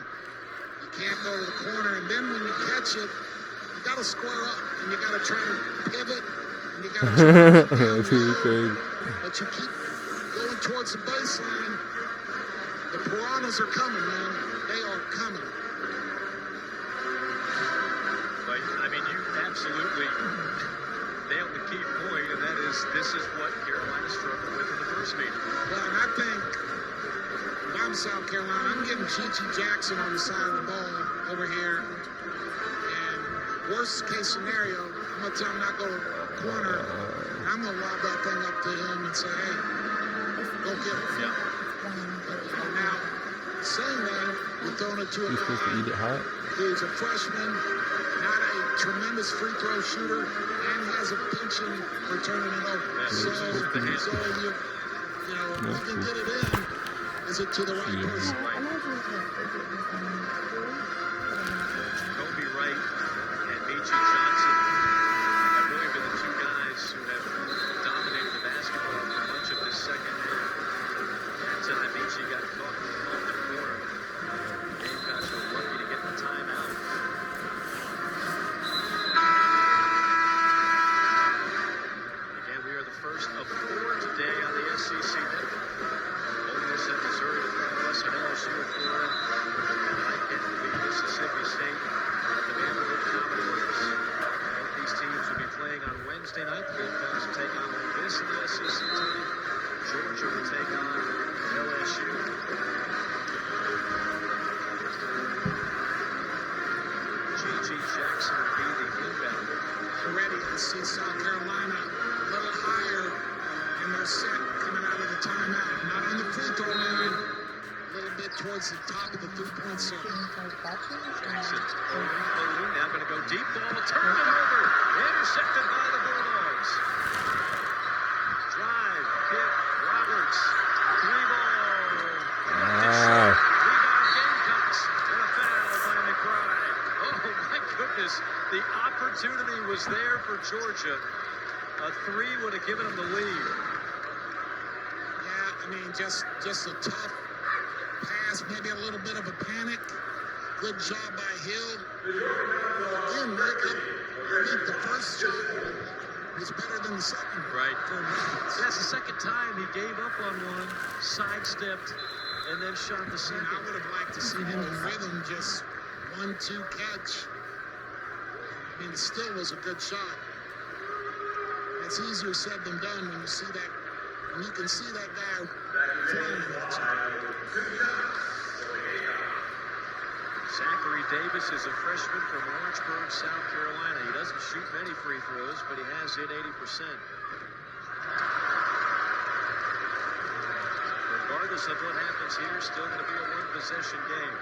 You can't go to the corner, and then when you catch it, you got to square up, and you got to try to pivot, and you got to try to That's crazy. but you keep going towards the baseline. The piranhas are coming, man. They are coming. But, I mean, you absolutely nailed the key point, and that is this is what Carolina struggled with in the first meeting. Well, and I think if I'm South Carolina, I'm getting Gigi Jackson on the side of the ball over here. And worst case scenario, I'm going to tell him not go corner. And I'm going to lob that thing up to him and say, hey, go get it. Yeah. Now, saying that, we're throwing it to a You're supposed to eat it guy hot? who's a freshman, not a tremendous free throw shooter, and has a pension for turning it over. Yeah, So, you know, if you can get it in, is it to the right person? Kobe Wright and Michi Johnson have really been the two guys who have dominated the basketball for much of this second half. That time, Michi got caught off the corner. Gamecocks were lucky to get the timeout. Again, we are the first of 4 today on the SEC Network. Ole Miss and Missouri to follow us, and LSU in Florida. And I can't believe Mississippi State, the Vanderbilt Commodores. Both these teams will be playing on Wednesday night. The Gamecocks will take on Ole Miss in the SEC tournament. Georgia will take on LSU. Gigi Jackson will be the inbounder. Ready to see South Carolina a little higher in their set coming out of the timeout. Not on the free throw line, a little bit towards the top of the three-point circle. Jackson holding, now going to go deep ball, turned him over, intercepted by the Bulldogs. Drive, hit, Roberts, 3 ball. Ah. Rebound Gamecocks, and a foul by McBride. Oh my goodness, the opportunity was there for Georgia. A 3 would have given them the lead. Yeah, I mean, just a tough pass, maybe a little bit of a panic. Good job by Hill. Again, Mike, I think the first shot was better than the second. Right. That's the second time he gave up on one, sidestepped, and then shot the second. I would have liked to see him in rhythm, just 1-2 catch. I mean, it still was a good shot. It's easier said than done when you see that, when you can see that guy flying at you. Zachary Davis is a freshman from Lawrenceburg, South Carolina. He doesn't shoot many free throws, but he has hit 80%. Regardless of what happens here, still going to be a one-possession game.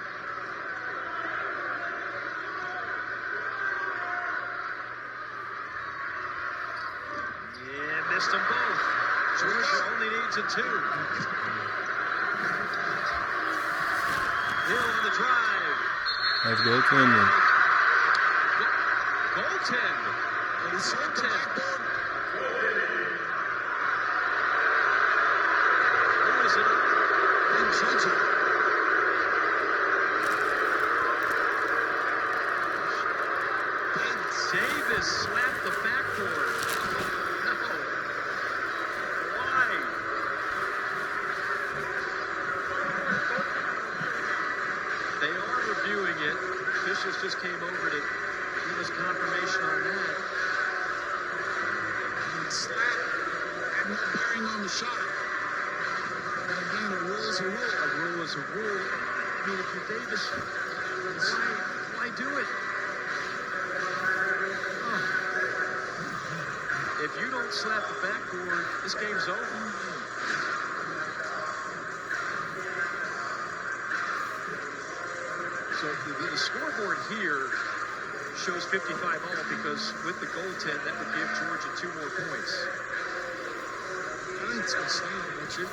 Yeah, missed them both. Georgia only needs a 2. Hill on the drive. Let's go, Tindley. Goaltend. But he slipped the backboard. Who is it on? Georgia. Davis slapped the backboard. No. Why? They are reviewing it. Officials just came over to give us confirmation on that. And the slap had no bearing on the shot. But again, a rule is a rule. A rule is a rule. I mean, if you're Davis, why do it? If you don't slap the backboard, this game's over. So the scoreboard here shows 55 all because with the goaltend, that would give Georgia 2 more points. I think it's going to stand, don't you?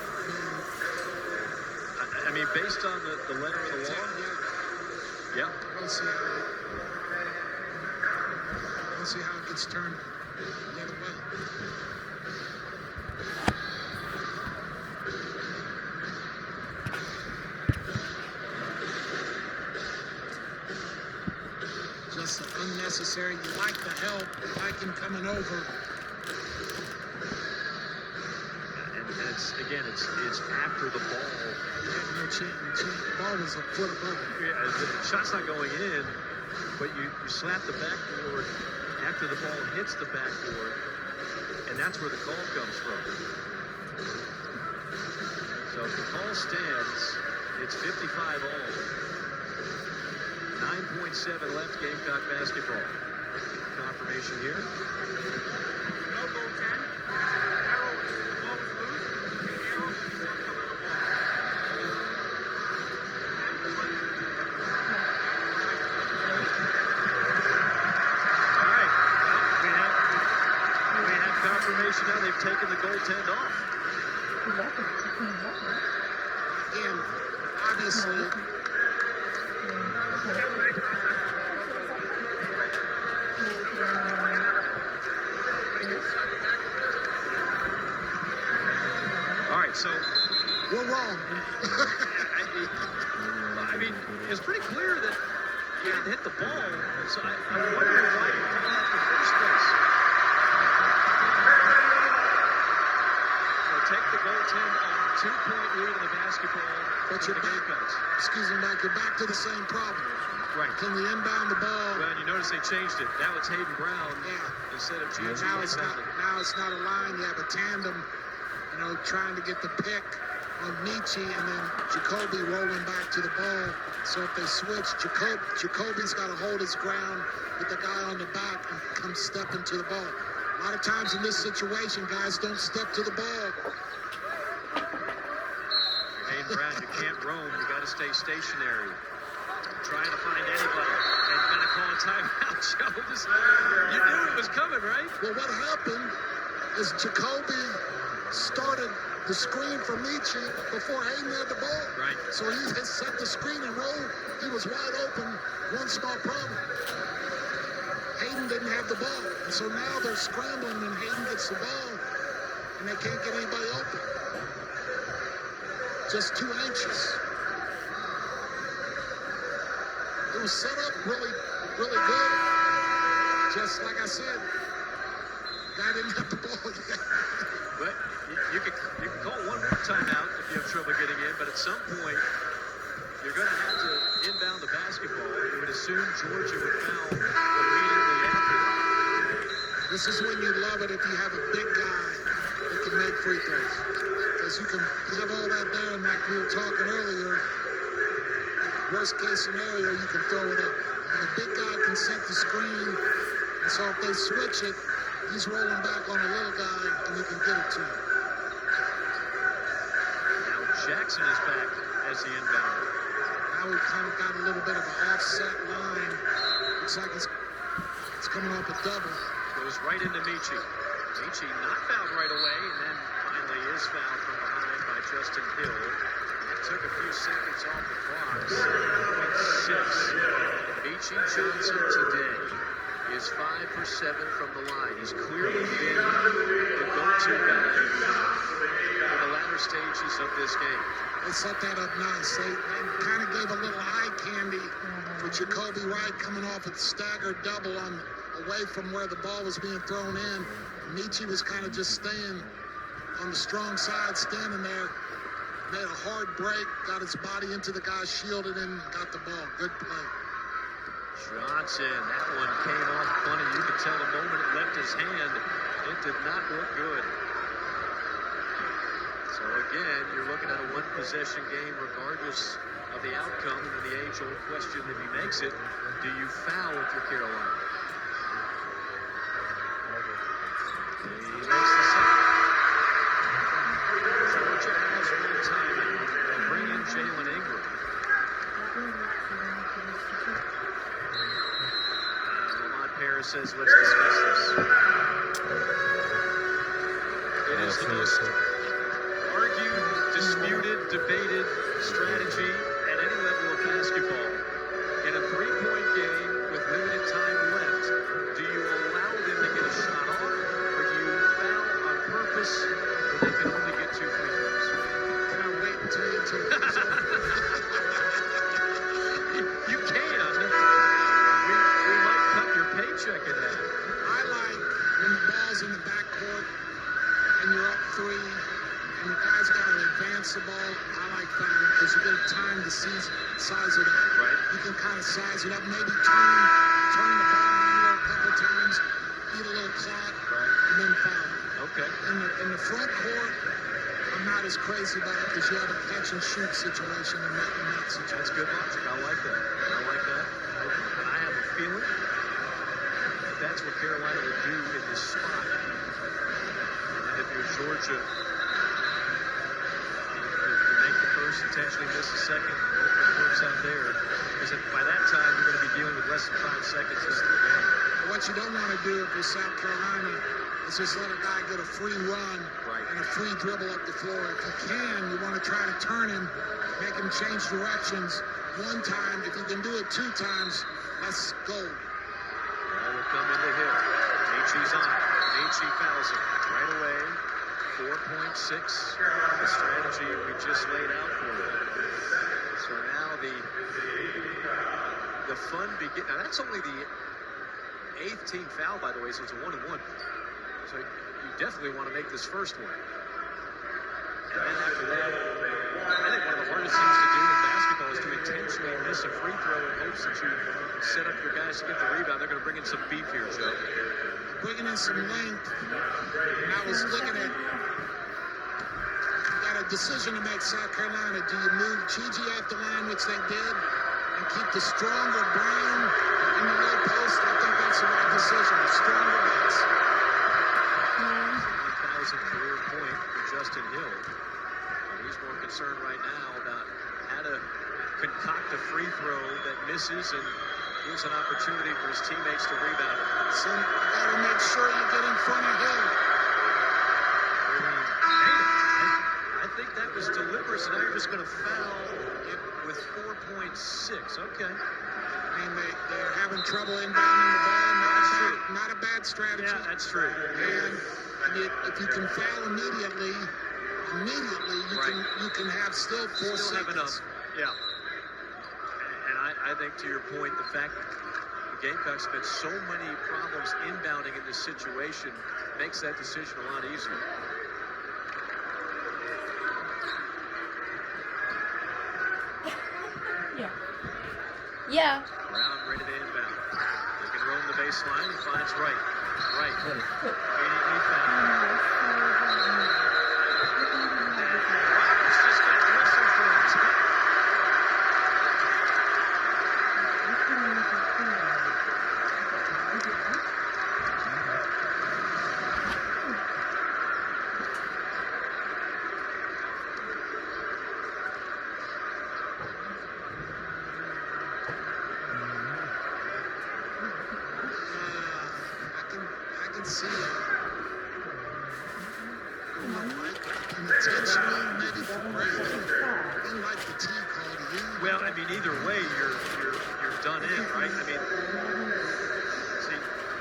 I mean, based on the letter of the law, yeah. I don't see how it gets turned the other way. necessary. You like the help. You like him coming over. And it's after the ball. The ball was a foot above him. Yeah, the shot's not going in, but you slap the backboard after the ball hits the backboard, and that's where the call comes from. So if the call stands, it's 55 all. 9.7 left, Gamecock basketball. Confirmation here. No goaltend. Arrow ball was loose. The arrow is not coming to the ball. All right. Well, we have confirmation now. They've taken the goaltend off. Again, obviously, All right, so we're wrong. I mean, it's pretty clear that he didn't hit the ball. So I'm wondering why you called that in the first place. So take the goaltend off, 2-point lead in the basketball. But for you're the back, Gamecocks. excuse me, Mike, you're back to the same problem. Right. Can we inbound the ball? Well, you notice they changed it. Now it's Hayden Brown instead of Gigi. Now it's not a line. You have a tandem, trying to get the pick on Michi and then Jacoby rolling back to the ball. So if they switch, Jacoby's got to hold his ground with the guy on the back and come step into the ball. A lot of times in this situation, guys don't step to the ball. Hayden Brown, you can't roam. You got to stay stationary. Trying to find anybody and gonna call a timeout, Joe. You knew it was coming, right? Well, what happened is Jacoby started the screen for Michi before Hayden had the ball. Right. So he had set the screen and rolled. He was wide open. One small problem. Hayden didn't have the ball. And so now they're scrambling when Hayden gets the ball and they can't get anybody open. Just too anxious. It was set up really, really good. Just like I said, guy didn't have the ball yet. But you can call one more timeout if you have trouble getting in, but at some point, you're going to have to inbound the basketball. You would assume Georgia would foul immediately after that. This is when you love it if you have a big guy that can make free throws. Because you can have all that there, and like we were talking earlier, worst case scenario, you can throw it up. And the big guy can set the screen, and so if they switch it, he's rolling back on a little guy, and you can get it to him. Now Jackson is back as the inbounder. Now we've kind of got a little bit of an offset line. Looks like it's coming off a double. Goes right into Michi. Michi not fouled right away, and then finally is fouled from behind by Justin Hill. Took a few seconds off the clock. 7.6. Michi Johnson today is 5 for 7 from the line. He's clearly been the go-to guy in the latter stages of this game. They set that up nice. They kind of gave a little eye candy for Jacoby Wright coming off a staggered double away from where the ball was being thrown in. Michi was kind of just staying on the strong side, standing there. Made a hard break, got his body into the guy, shielded him, got the ball. Good play. Johnson, that one came off funny. You could tell the moment it left his hand, it did not look good. So again, you're looking at a one-possession game regardless of the outcome. And the age-old question, if he makes it, do you foul if you're Carolina? He makes the second. Georgia has one timeout. They'll bring in Jalen Ingram. Lamont Paris says, let's discuss this. It is the most argued, disputed, debated strategy at any level of basketball. In a three-point game with limited time left, do you allow them to get a shot off, or do you foul on purpose where they can only get 2 free throws? Can I wait until it's over? You can. We might cut your paycheck three, and the guy's got to advance the ball, I like fouling because you get time to size it up. Right. You can kind of size it up, maybe turn the ball handler a couple times, eat a little clock, and then foul. Okay. In the front court, I'm not as crazy about it because you have a catch and shoot situation in that situation. That's good logic. I like that. And I have a feeling that that's what Carolina would do in this spot. And if you're Georgia, you make the first, intentionally miss the second, it works out there. Because by that time, you're going to be dealing with less than 5 seconds left in the game. What you don't want to do if you're South Carolina is just let a guy get a free run and a free dribble up the floor. If you can, you want to try to turn him, make him change directions one time. If you can do it 2 times, let's go. Ball will come into Hill. Meechie's on. Meechie fouls him right away. 4.6. The strategy we just laid out for him. So now the fun begins. Now that's only the 8th team foul, by the way, so it's a 1-1. So you definitely want to make this first one. And then after that, I think one of the hardest things to do in basketball is to intentionally miss a free throw in hopes that you set up your guys to get the rebound. They're going to bring in some beef here, Joe. Bringing in some length. And I was looking at, you got a decision to make, South Carolina. Do you move Gigi off the line, which they did, and keep the stronger Brown in the low post? I think that's the right decision. Stronger backs. 1,000 career point for Justin Hill. He's more concerned right now about how to concoct a free throw that misses and gives an opportunity for his teammates to rebound it. So you gotta make sure you get in front of Hill. I think that was deliberate, so now you're just going to foul it with 4.6. Okay. I mean, they're having trouble inbounding the ball. Not a bad strategy. Yeah, that's true. And if you can foul immediately you can have still 4 seconds. Have enough. Yeah. And I think to your point, the fact that the Gamecocks have had so many problems inbounding in this situation makes that decision a lot easier. Yeah. Brown ready to inbound. They can roam the baseline. He finds Wright. Immediately foul. Roberts just got the whistle for him. I can see it. Intentionally, maybe for Brandon. Unlike the T call to you. Well, I mean, either way, you're done in, right? I mean, see,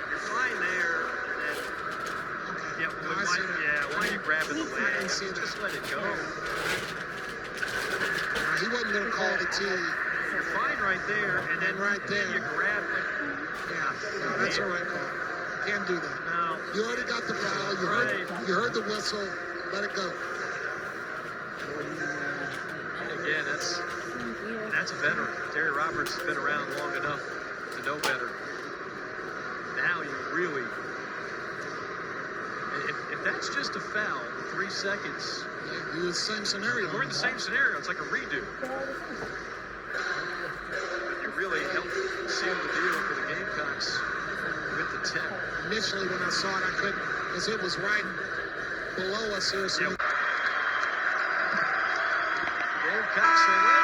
you're fine there, and then, why are you grabbing the leg? I can see that. Just let it go. He wasn't going to call the T. You're fine right there, and then Right there. you grab it. Yeah, no, that's the right call. Can't do that. No. You already got the foul. You heard the whistle. Let it go. Again, that's a veteran. Terry Roberts has been around long enough to know better. Now you really, if that's just a foul, 3 seconds. You're in the same scenario. We're in the same scenario. It's like a redo. You really helped seal the deal for the Gamecocks with the 10. Initially, when I saw it, I couldn't, because it was right below us here. So Gamecocks will win.